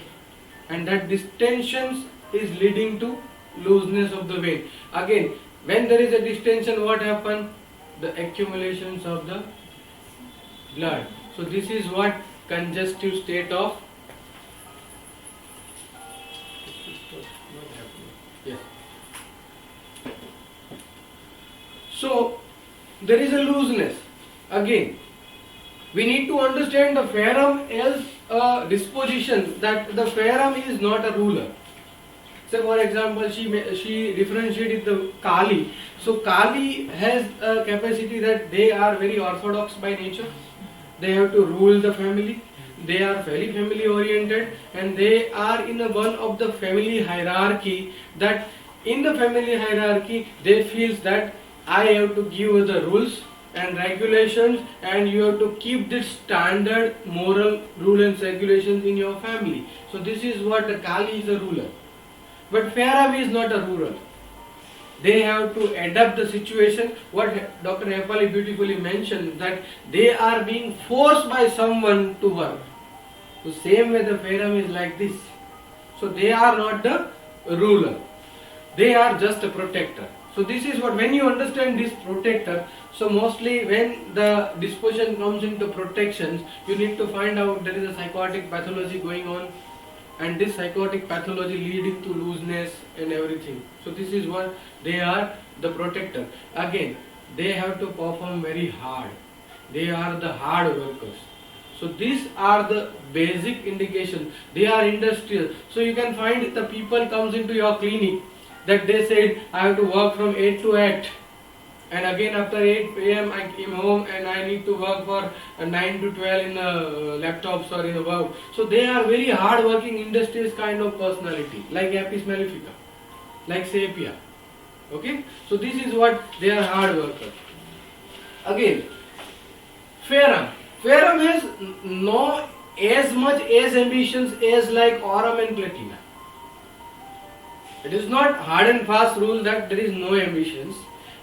and that distension is leading to looseness of the vein. Again, when there is a distension, what happened? The accumulations of the blood. So this is what congestive state of, yes. So there is a looseness. Again, we need to understand the Ferram as a disposition, that the Ferram is not a ruler. So for example, she differentiated the Kali. So Kali has a capacity that they are very orthodox by nature. They have to rule the family. They are very family oriented, and they are in one of the family hierarchy, that in the family hierarchy they feel that I have to give the rules and regulations, and you have to keep this standard moral rule and regulations in your family. So this is what the Kali is a ruler. But Ferram is not a ruler. They have to adapt the situation. What Dr. Nepali beautifully mentioned, that they are being forced by someone to work. So same way the Ferram is like this. So they are not the ruler. They are just a protector. So this is what, when you understand this protector, so mostly when the disposition comes into protections, you need to find out there is a psychotic pathology going on, and this psychotic pathology leading to looseness and everything. So this is what they are, the protector. Again, they have to perform very hard. They are the hard workers. So these are the basic indications. They are industrial. So you can find the people comes into your clinic that they said, I have to work from 8 to 8, and again after 8 p.m. I came home and I need to work for 9 to 12 in laptops or in a work. So they are very hard working, industrious kind of personality, like Apis mellifica, like Sapia. Okay, so this is what they are, hard workers. Again, Ferram has no as much as ambitions as like Aurum and Platina. It is not hard and fast rule that there is no ambitions,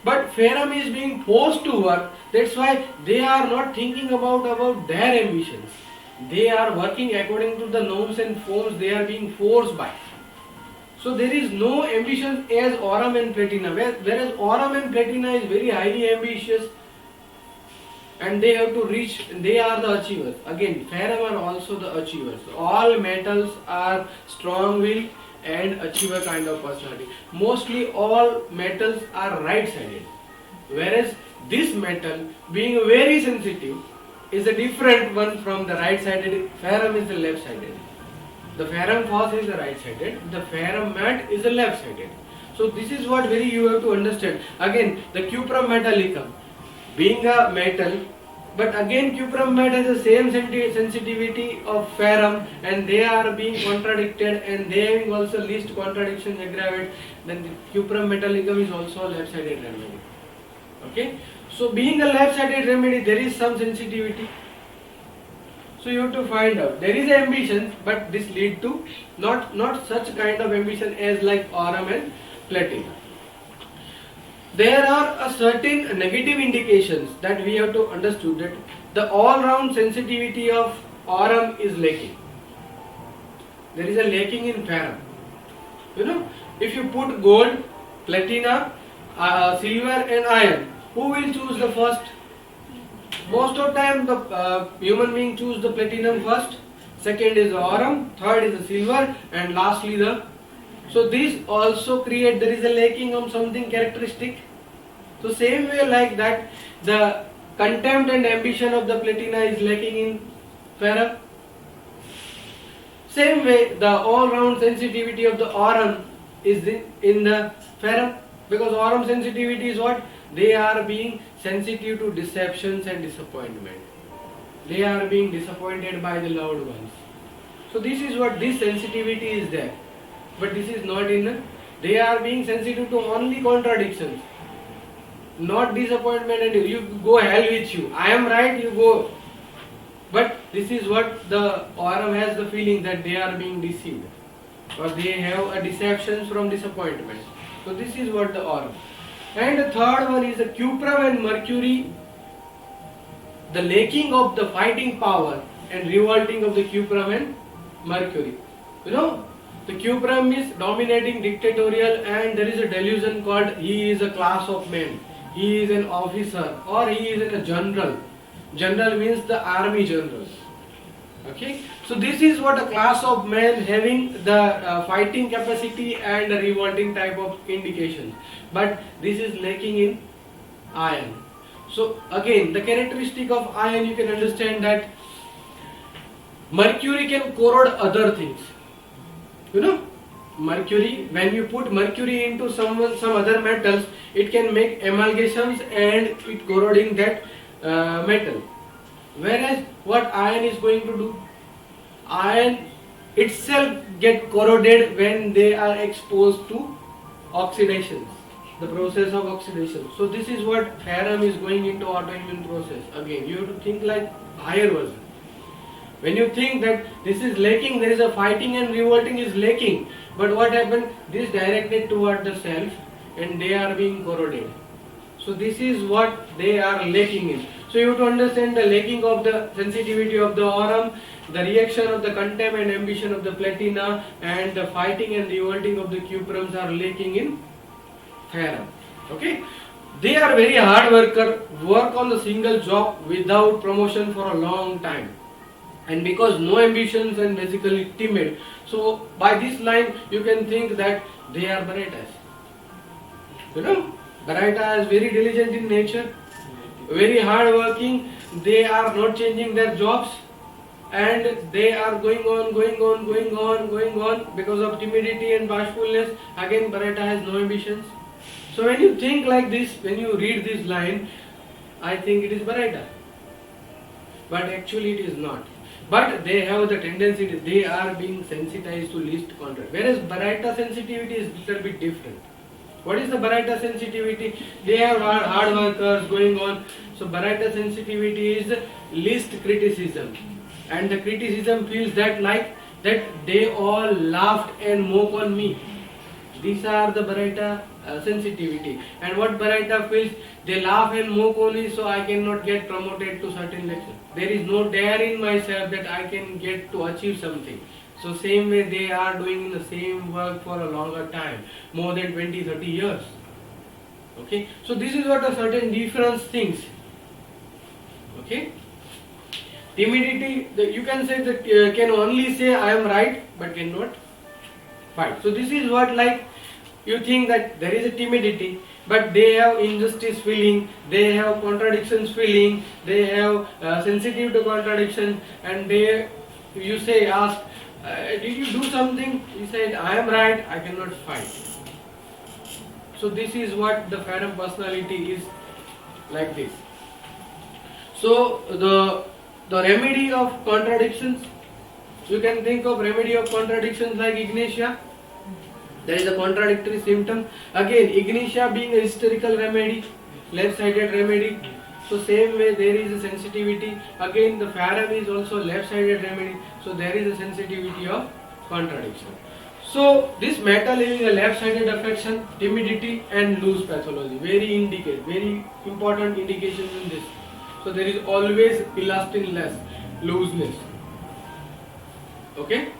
but Ferram is being forced to work. That's why they are not thinking about their ambitions. They are working according to the norms and forms they are being forced by. So there is no ambition as Aurum and Platina, whereas Aurum and Platina is very highly ambitious, and they have to reach, they are the achievers. Again, Ferram are also the achievers. All metals are strong-willed and achiever kind of personality. Mostly all metals are right-sided, whereas this metal, being very sensitive, is a different one from the right-sided. Ferram is the left-sided. The Ferram phos is the right-sided. The Ferram mat is the left-sided. So this is what very you have to understand. Again, the Cuprum metallicum, being a metal, but again Cuprum mat has the same sensitivity of Ferram, and they are being contradicted, and they having also least contradictions aggravate. Then the Cuprum metallicum is also a left-sided remedy. Okay, so being a left-sided remedy, there is some sensitivity. So you have to find out. There is ambition, but this lead to not such kind of ambition as like Aurum and Platina. There are a certain negative indications that we have to understand, that the all-round sensitivity of Aurum is lacking. There is a lacking in Ferram. You know, if you put gold, platina, silver and iron, who will choose the first? Most of time the human being choose the platinum first, second is the aurum, third is the silver, and lastly the. So these also create, there is a lacking of something characteristic. So same way like that, the contempt and ambition of the platina is lacking in ferrum. Same way, the all-round sensitivity of the aurum is in the ferrum, because aurum sensitivity is what? They are being sensitive to deceptions and disappointment. They are being disappointed by the loved ones. So this is what this sensitivity is there. But this is not in the, they are being sensitive to only contradictions, not disappointment, and you go hell with you. I am right, you go. But this is what the aurum has the feeling that they are being deceived, or they have a deceptions from disappointment. So this is what the aurum. And the third one is the cuprum and mercury, the lacking of the fighting power and revolting of the cuprum and mercury. You know, the cuprum is dominating, dictatorial, and there is a delusion called he is a class of men, he is an officer, or he is a general. General means the army general. Okay, so this is what a class of men having the fighting capacity and a revolting type of indications. But this is lacking in iron. So again, the characteristic of iron, you can understand that mercury can corrode other things. You know, mercury, when you put mercury into some other metals, it can make amalgamations and it corroding that metal. Whereas what iron is going to do? Iron itself get corroded when they are exposed to oxidations, the process of oxidation. So this is what ferrum is going into autoimmune process. Again, you have to think like higher version. When you think that this is lacking, there is a fighting and revolting is lacking. But what happened? This directed toward the self and they are being corroded. So this is what they are lacking in. So you have to understand the lacking of the sensitivity of the aurum, the reaction of the contempt and ambition of the platina, and the fighting and revolting of the cuprums are lacking in ferrum. Okay? They are very hard worker, work on the single job without promotion for a long time. And because no ambitions and basically timid. So by this line you can think that they are Barytas. You know, Baryta is very diligent in nature, very hard working, they are not changing their jobs and they are going on because of timidity and bashfulness. Again, Baryta has no ambitions. So when you think like this, when you read this line, I think it is Baryta. But actually it is not. But they have the tendency, they are being sensitized to least contract. Whereas Baryta sensitivity is a little bit different. What is the Baryta sensitivity? They have hard workers going on. So Baryta sensitivity is least criticism. And the criticism feels that like that they all laughed and mock on me. These are the Baryta sensitivity. And what Baryta feels, they laugh and mock on me, so I cannot get promoted to certain level. There is no dare in myself that I can get to achieve something. So same way they are doing the same work for a longer time, more than 20-30 years. Okay, so this is what a certain difference thinks. Okay, timidity, you can say that can only say I am right but cannot fight. So this is what like you think that there is a timidity, but they have injustice feeling, they have contradictions feeling, they have sensitive to contradiction, and they, you say, ask, did you do something? He said, I am right, I cannot fight. So this is what the ferrum personality is like this. So the remedy of contradictions, you can think of remedy of contradictions like Ignatia. There is a contradictory symptom. Again, Ignatia being a hysterical remedy, left-sided remedy. So same way there is a sensitivity. Again, the ferrum is also left-sided remedy. So there is a sensitivity of contradiction. So this metal having a left-sided affection, timidity and loose pathology. Very important indications in this. So there is always elastinless, looseness. Okay.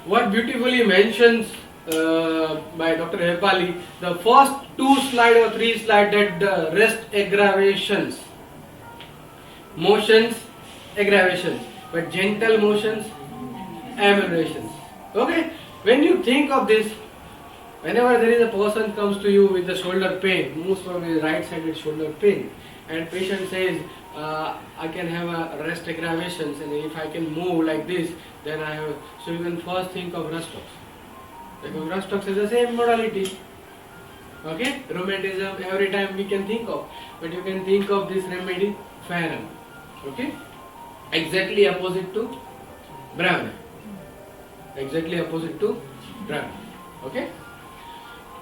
what beautifully mentions by Dr. Hepali, the first 2 slide or 3 slide, that the rest aggravations, motions, aggravations, but gentle motions, ameliorations. Okay, when you think of this, whenever there is a person comes to you with the shoulder pain, most probably right-sided shoulder pain, and patient says, I can have a rest aggravations, and if I can move like this, then I have. So you can first think of Rustox. Because Rustox is the same modality. Okay, rheumatism, every time we can think of, but you can think of this remedy, Ferrum. Okay, exactly opposite to Bravna. Exactly opposite to Bravna. Okay.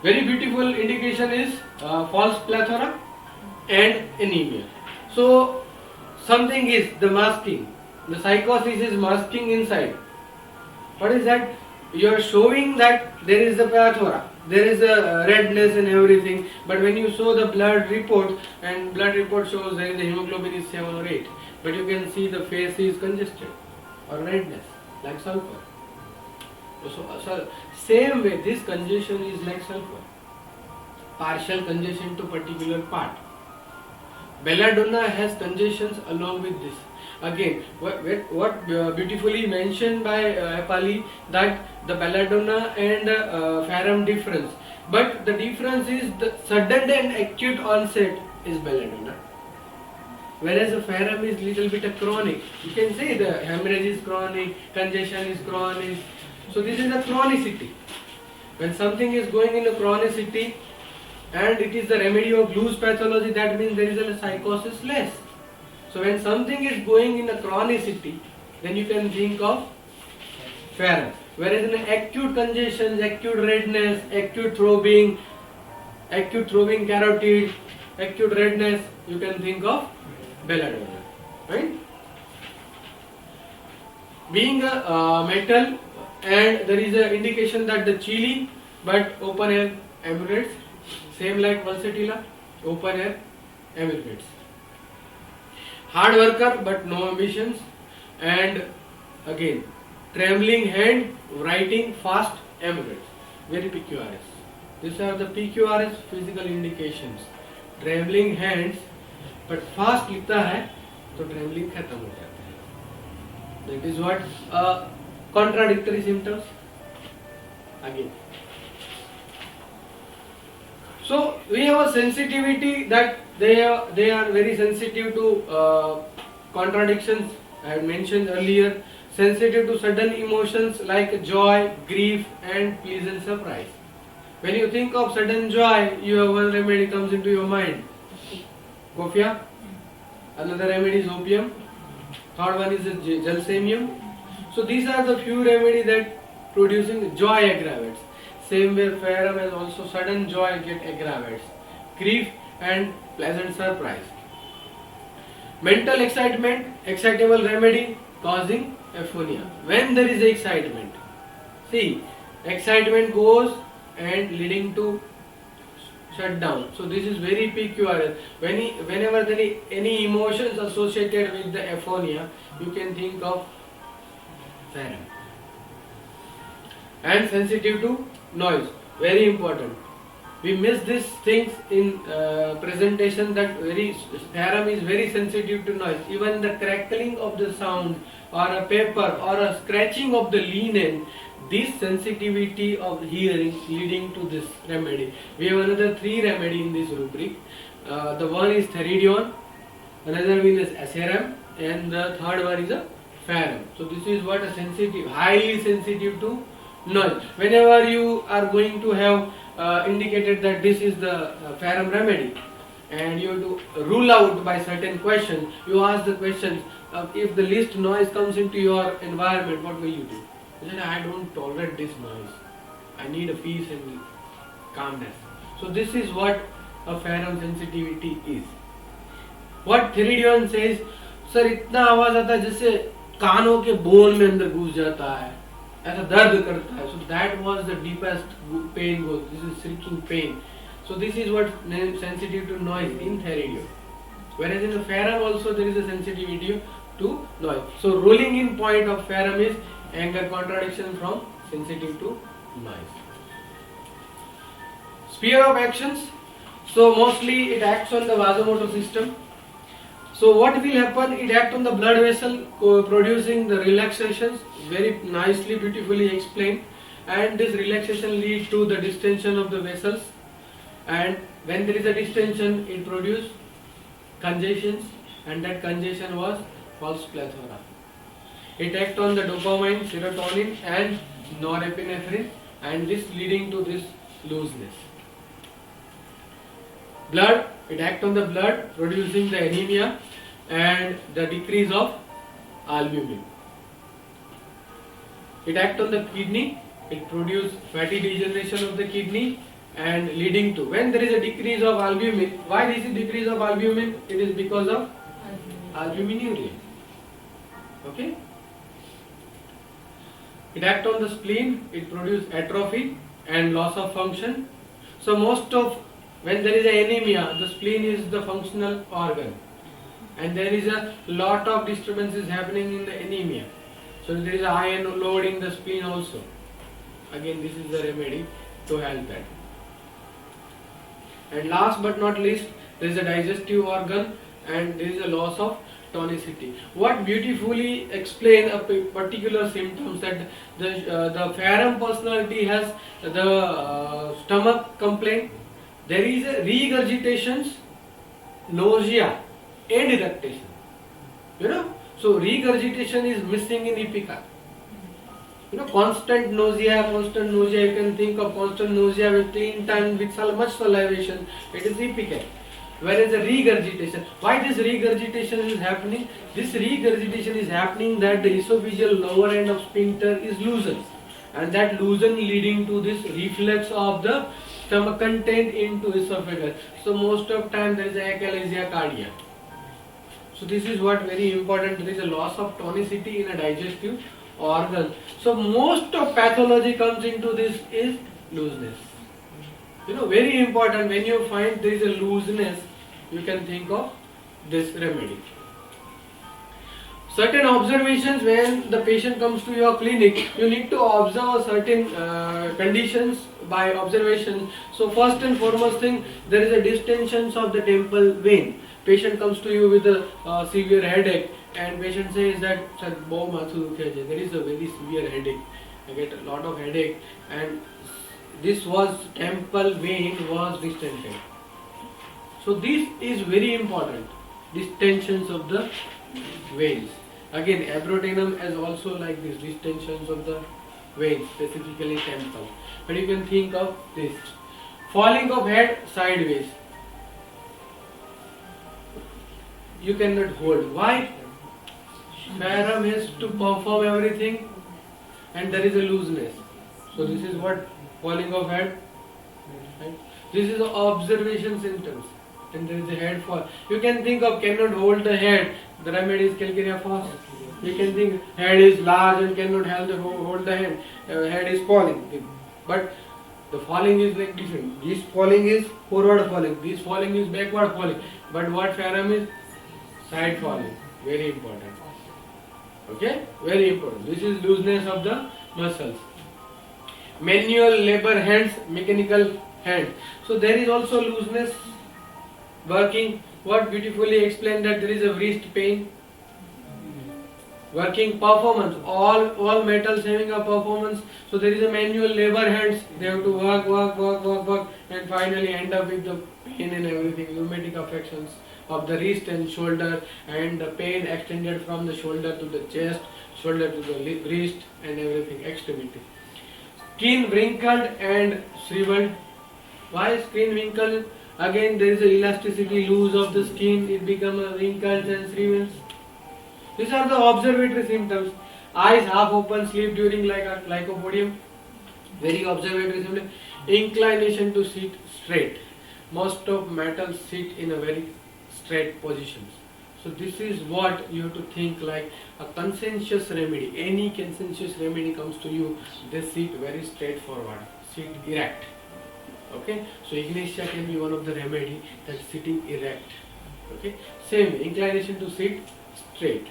Very beautiful indication is false plethora and anemia. So something is the masking. The psychosis is masking inside. What is that? You are showing that there is a plethora, there is a redness and everything. But when you show the blood report, and blood report shows there is the hemoglobin is 7 or 8, but you can see the face is congested or redness like sulfur. So same way, this congestion is like sulfur, partial congestion to particular part. Belladonna has congestions along with this. Again, what beautifully mentioned by Hepali, that the belladonna and Ferrum difference, but the difference is the sudden and acute onset is belladonna, whereas the Ferrum is little bit a chronic. You can say the hemorrhage is chronic, congestion is chronic. So this is a chronicity. When something is going in a chronicity and it is the remedy of loose pathology, that means there is a psychosis less. So when something is going in a chronicity, then you can think of Ferrum. Whereas in acute congestion, acute redness, acute throbbing carotid, acute redness, you can think of belladonna. Right? Being a metal, and there is an indication that the chili, but open air ameliorates, same like Valsatilla, open air ameliorates. Hard worker but no ambitions, and again trembling hand, writing fast, ameliorates. Very PQRS. These are the PQRS physical indications. Trembling hands, but fast लिखता है तो trembling खत्म हो जाता है. That is what contradictory symptoms. Again. So we have a sensitivity that they are very sensitive to contradictions. I had mentioned earlier, sensitive to sudden emotions like joy, grief, and pleasant surprise. When you think of sudden joy, you have one remedy comes into your mind. Coffea. Another remedy is opium. Third one is gelsemium. So these are the few remedies that producing joy aggravates. Same way Ferrum has also sudden joy get aggravates. Grief and pleasant surprise. Mental excitement, excitable remedy causing aphonia. When there is excitement, see, excitement goes and leading to shutdown. So this is very PQRS. Whenever there is any emotions associated with the aphonia, you can think of Ferrum. And sensitive to noise, very important. We miss these things in presentation, that Ferrum is very sensitive to noise. Even the crackling of the sound or a paper or a scratching of the linen, this sensitivity of hearing leading to this remedy. We have another 3 remedy in this rubric. The one is Theridion, another one is Acerem, and the third one is a Ferrum. So this is what a sensitive, highly sensitive to noise. Whenever you are going to have indicated that this is the Ferrum remedy, and you have to rule out by certain questions, you ask the questions, if the least noise comes into your environment, what will you do? You say, I don't tolerate this noise. I need a peace and calmness. So this is what a Ferrum sensitivity is. What Theridion says, sir इतना आवाज आता है जैसे कानों के bone में अंदर घुस जाता है, ऐसा दर्द करता है. So that was the deepest pain goes. This is shrieking pain. So this is what sensitive to noise in Theridion. Whereas in the Ferrum also there is a sensitivity to noise. So rolling in point of Ferrum is anger contradiction from sensitive to noise. Sphere of actions. So mostly it acts on the vasomotor system. So what will happen? It acts on the blood vessel, producing the relaxations. Very nicely, beautifully explained. And this relaxation leads to the distension of the vessels. And when there is a distension, it produces congestions, and that congestion was false plethora. It acts on the dopamine, serotonin, and norepinephrine, and this leading to this looseness. Blood, it acts on the blood, producing the anemia and the decrease of albumin. It acts on the kidney, it produces fatty degeneration of the kidney and leading to, when there is a decrease of albumin, why this is decrease of albumin? It is because of albuminuria. Okay? It acts on the spleen, it produces atrophy and loss of function. So when there is a anemia, the spleen is the functional organ, and there is a lot of disturbances happening in the anemia. So there is a iron load in the spleen also. Again, this is the remedy to help that. And last but not least, there is a digestive organ and there is a loss of tonicity. What beautifully explain a particular symptoms, that the Ferrum personality has the stomach complaint. There is a regurgitations, nausea and eructation. So regurgitation is missing in Ipecac. Constant nausea, you can think of constant nausea with clean tongue, with much salivation, it is Ipecac. Whereas the regurgitation, why this regurgitation is happening? This regurgitation is happening that the esophageal lower end of sphincter is loosened, and that loosen leading to this reflux of the stomach content into esophagus. So most of time there is achalasia cardia. So this is what very important. There is a loss of tonicity in a digestive organ. So most of pathology comes into this is looseness. Very important. When you find there is a looseness, you can think of this remedy. Certain observations when the patient comes to your clinic, you need to observe certain conditions by observation. So first and foremost thing, there is a distension of the temple vein. Patient comes to you with a severe headache, and patient says that there is a very severe headache. I get a lot of headache, and this was temple vein was distended. So this is very important. Distensions of the veins. Again, abrotinum is also like this, distensions of the veins, specifically temple. But you can think of this. Falling of head sideways. You cannot hold. Why? Ferrum has to perform everything, and there is a looseness. So this is what falling of head. Right? This is the observation symptoms, and there is a head fall. You can think of cannot hold the head. The remedy is calcarea falls. You can think head is large and cannot hold the head. Head is falling, but the falling is like different. This falling is forward falling. This falling is backward falling. But what Ferrum is? Side falling. Very important. Okay? Very important. This is looseness of the muscles. Manual labor hands, mechanical hands. So there is also looseness working. What beautifully explained that there is a wrist pain. Working performance. All metals having a performance. So there is a manual labor hands. They have to work, and finally end up with the pain and everything. Rheumatic affections of the wrist and shoulder, and the pain extended from the shoulder to the chest, shoulder to the wrist, and everything, extremity. Skin wrinkled and shriveled. Why skin wrinkled? Again, there is a elasticity loose of the skin. It becomes wrinkled and shrivels. These are the observatory symptoms. Eyes half open, sleep during like a lycopodium. Very observatory symptoms. Inclination to sit straight. Most of metals sit in a very straight positions. So this is what you have to think like a consensus remedy. Any consensus remedy comes to you, they sit very straightforward, sit erect. Okay, so Ignatia can be one of the remedy, that sitting erect. Okay, same inclination to sit straight.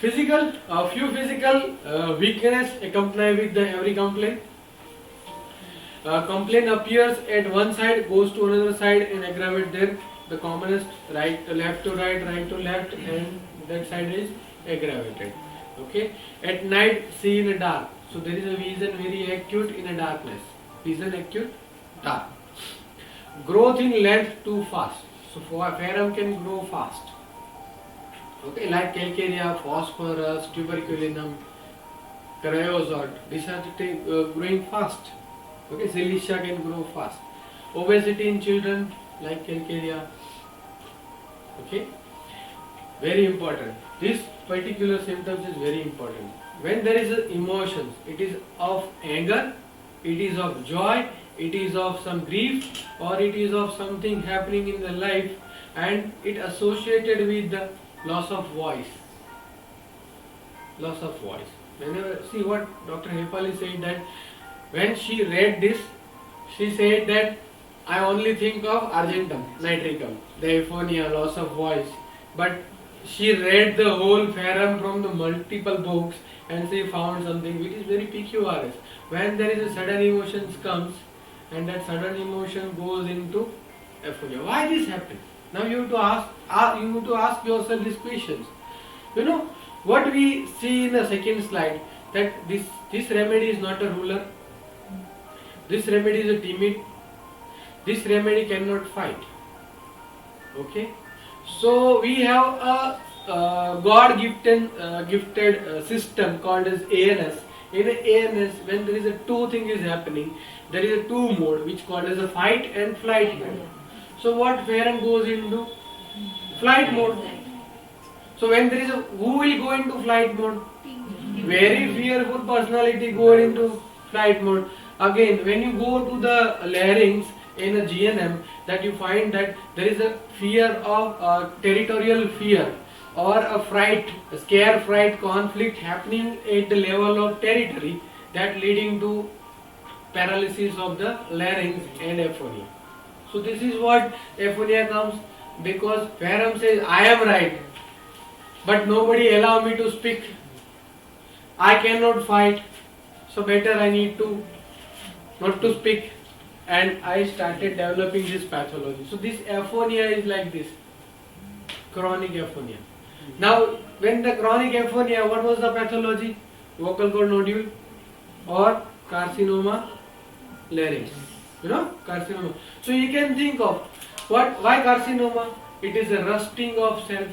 Physical, a few physical weakness accompany with the every complaint. Complaint appears at one side, goes to another side and aggravate there. The commonest left to right, right to left, and that side is aggravated. Okay. At night, see in the dark. So there is a vision very acute in a darkness. Vision acute, dark. Growth in length too fast. So ferrum can grow fast. Okay, like calcarea, phosphorus, tuberculinum, cryosort. These are growing fast. Okay, silicia can grow fast. Obesity in children like calcarea. Okay, very important. This particular symptoms is very important. When there is emotions, it is of anger, it is of joy, it is of some grief, or it is of something happening in the life, and it associated with the loss of voice. Loss of voice. Whenever, see what Dr. Hepali said, that when she read this, she said that I only think of argentum, nitricum, the aphonia, loss of voice. But she read the whole ferrum from the multiple books and she found something which is very peculiar. When there is a sudden emotion comes and that sudden emotion goes into aphonia. Why this happened? Now you have to ask yourself these questions. You know what we see in the second slide, that this remedy is not a ruler. This remedy is a timid. This remedy cannot fight. Okay. So we have a God gifted system called as ANS. In ANS, when there is a two thing is happening, there is a two mode which called as a fight and flight mode. So what ferrum goes into? Flight mode. So when there is a, who will go into flight mode? Very fearful personality go into flight mode. Again, when you go to the larynx in a GNM, that you find that there is a fear of territorial fear or a fright, a scare fright conflict happening at the level of territory, that leading to paralysis of the larynx and aphonia. So this is what aphonia comes, because ferrum says I am right, but nobody allow me to speak. I cannot fight, so better I need to not to speak, and I started developing this pathology. So this aphonia is like this, chronic aphonia. Now when the chronic aphonia, what was the pathology? Vocal cord nodule or carcinoma larynx. You know, carcinoma. So you can think of why carcinoma? It is a rusting of self.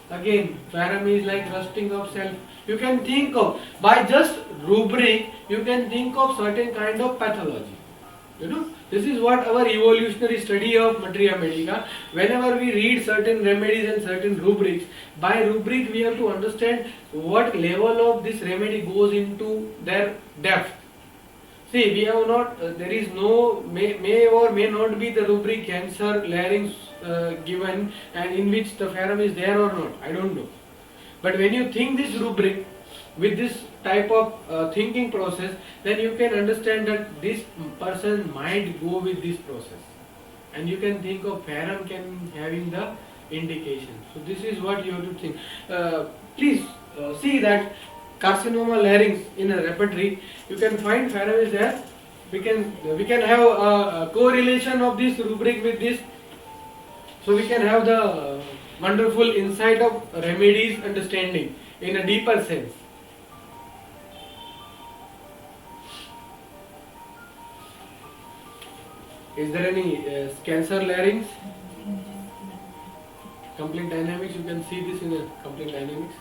Again, ferrum is like rusting of self. You can think of, by just rubric, you can think of certain kind of pathology. You know, this is what our evolutionary study of Materia Medica, whenever we read certain remedies and certain rubrics, by rubric we have to understand what level of this remedy goes into their depth. See, we have not, there is no, may or may not be the rubric cancer larynx given, and in which the ferrum is there or not, I don't know. But when you think this rubric with this type of thinking process, then you can understand that this person might go with this process, and you can think of ferrum can having the indication. So this is what you have to think. Please see that carcinoma larynx in a repertory, you can find ferrum is there. We can have a correlation of this rubric with this, so we can have the wonderful insight of remedies understanding in a deeper sense. Is there any cancer larynx? Complete dynamics, you can see this in a complete dynamics.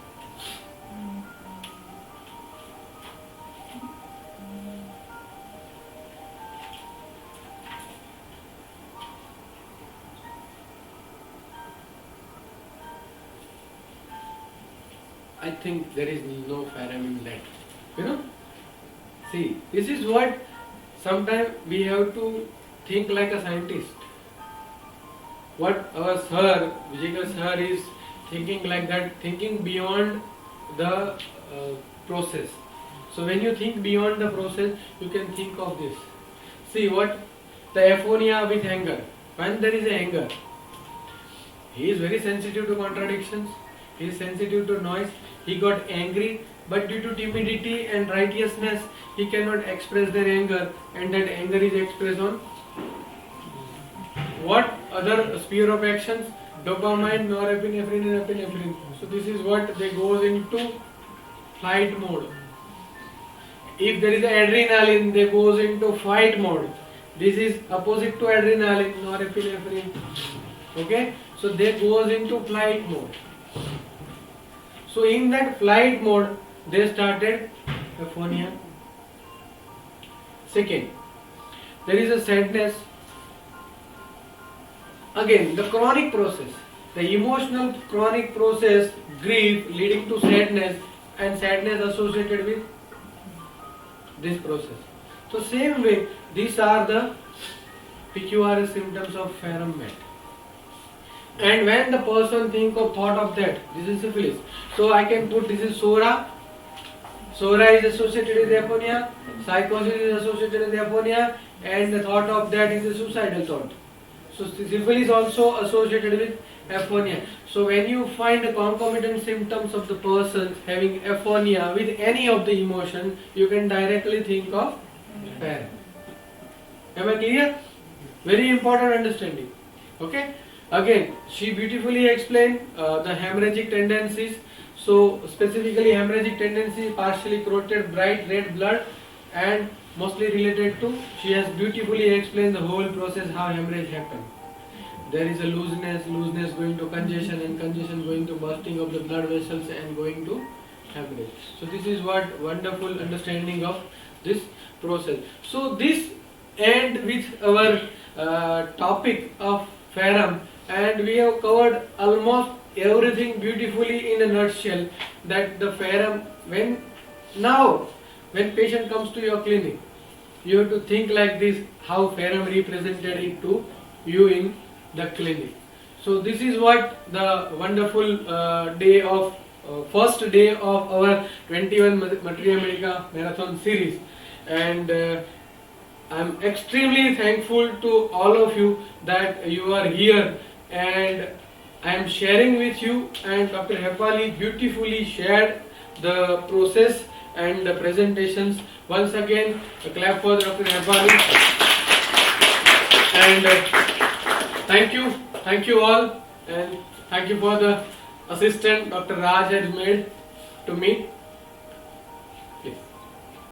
I think there is no ferrum in that. You know? See, this is what sometimes we have to think like a scientist. What our sir, Vijay sir, is thinking like that, thinking beyond the process. So when you think beyond the process, you can think of this. See what the aphonia with anger. When there is anger, he is very sensitive to contradictions. he is sensitive to noise, he got angry, but due to timidity and righteousness, he cannot express their anger, and that anger is expressed on what other sphere of actions? Dopamine, norepinephrine, and epinephrine. So this is what they goes into flight mode. If there is adrenaline, they goes into fight mode. This is opposite to adrenaline, norepinephrine. Okay, so they goes into flight mode. So in that flight mode, they started aphonia. Second, there is a sadness. Again, the chronic process, the emotional chronic process, grief leading to sadness, and sadness associated with this process. So same way, these are the PQRS symptoms of Ferrum mat. And when the person think of thought of that, this is syphilis. So I can put this is Sora. Sora is associated with aphonia, psychosis is associated with aphonia, and the thought of that is a suicidal thought. So syphilis is also associated with aphonia. So when you find the concomitant symptoms of the person having aphonia with any of the emotion, you can directly think of Ferrum. Am I clear? Very important understanding. Okay. Again, she beautifully explained the hemorrhagic tendencies. So specifically hemorrhagic tendency, partially clotted bright red blood, and mostly related to, she has beautifully explained the whole process how hemorrhage happen. There is a looseness going to congestion, and congestion going to bursting of the blood vessels and going to hemorrhage. So this is what wonderful understanding of this process. So this end with our topic of Ferrum, and we have covered almost everything beautifully in a nutshell. That the Ferrum, when patient comes to your clinic, you have to think like this, how Ferrum represented it to you in the clinic. So this is what the wonderful day of first day of our 21 Materia Medica Marathon series, and I'm extremely thankful to all of you that you are here, and I am sharing with you, and Dr. Hepali beautifully shared the process and the presentations. Once again, a clap for Dr. Hepali. And thank you all, and thank you for the assistant Dr. Raj has made to me.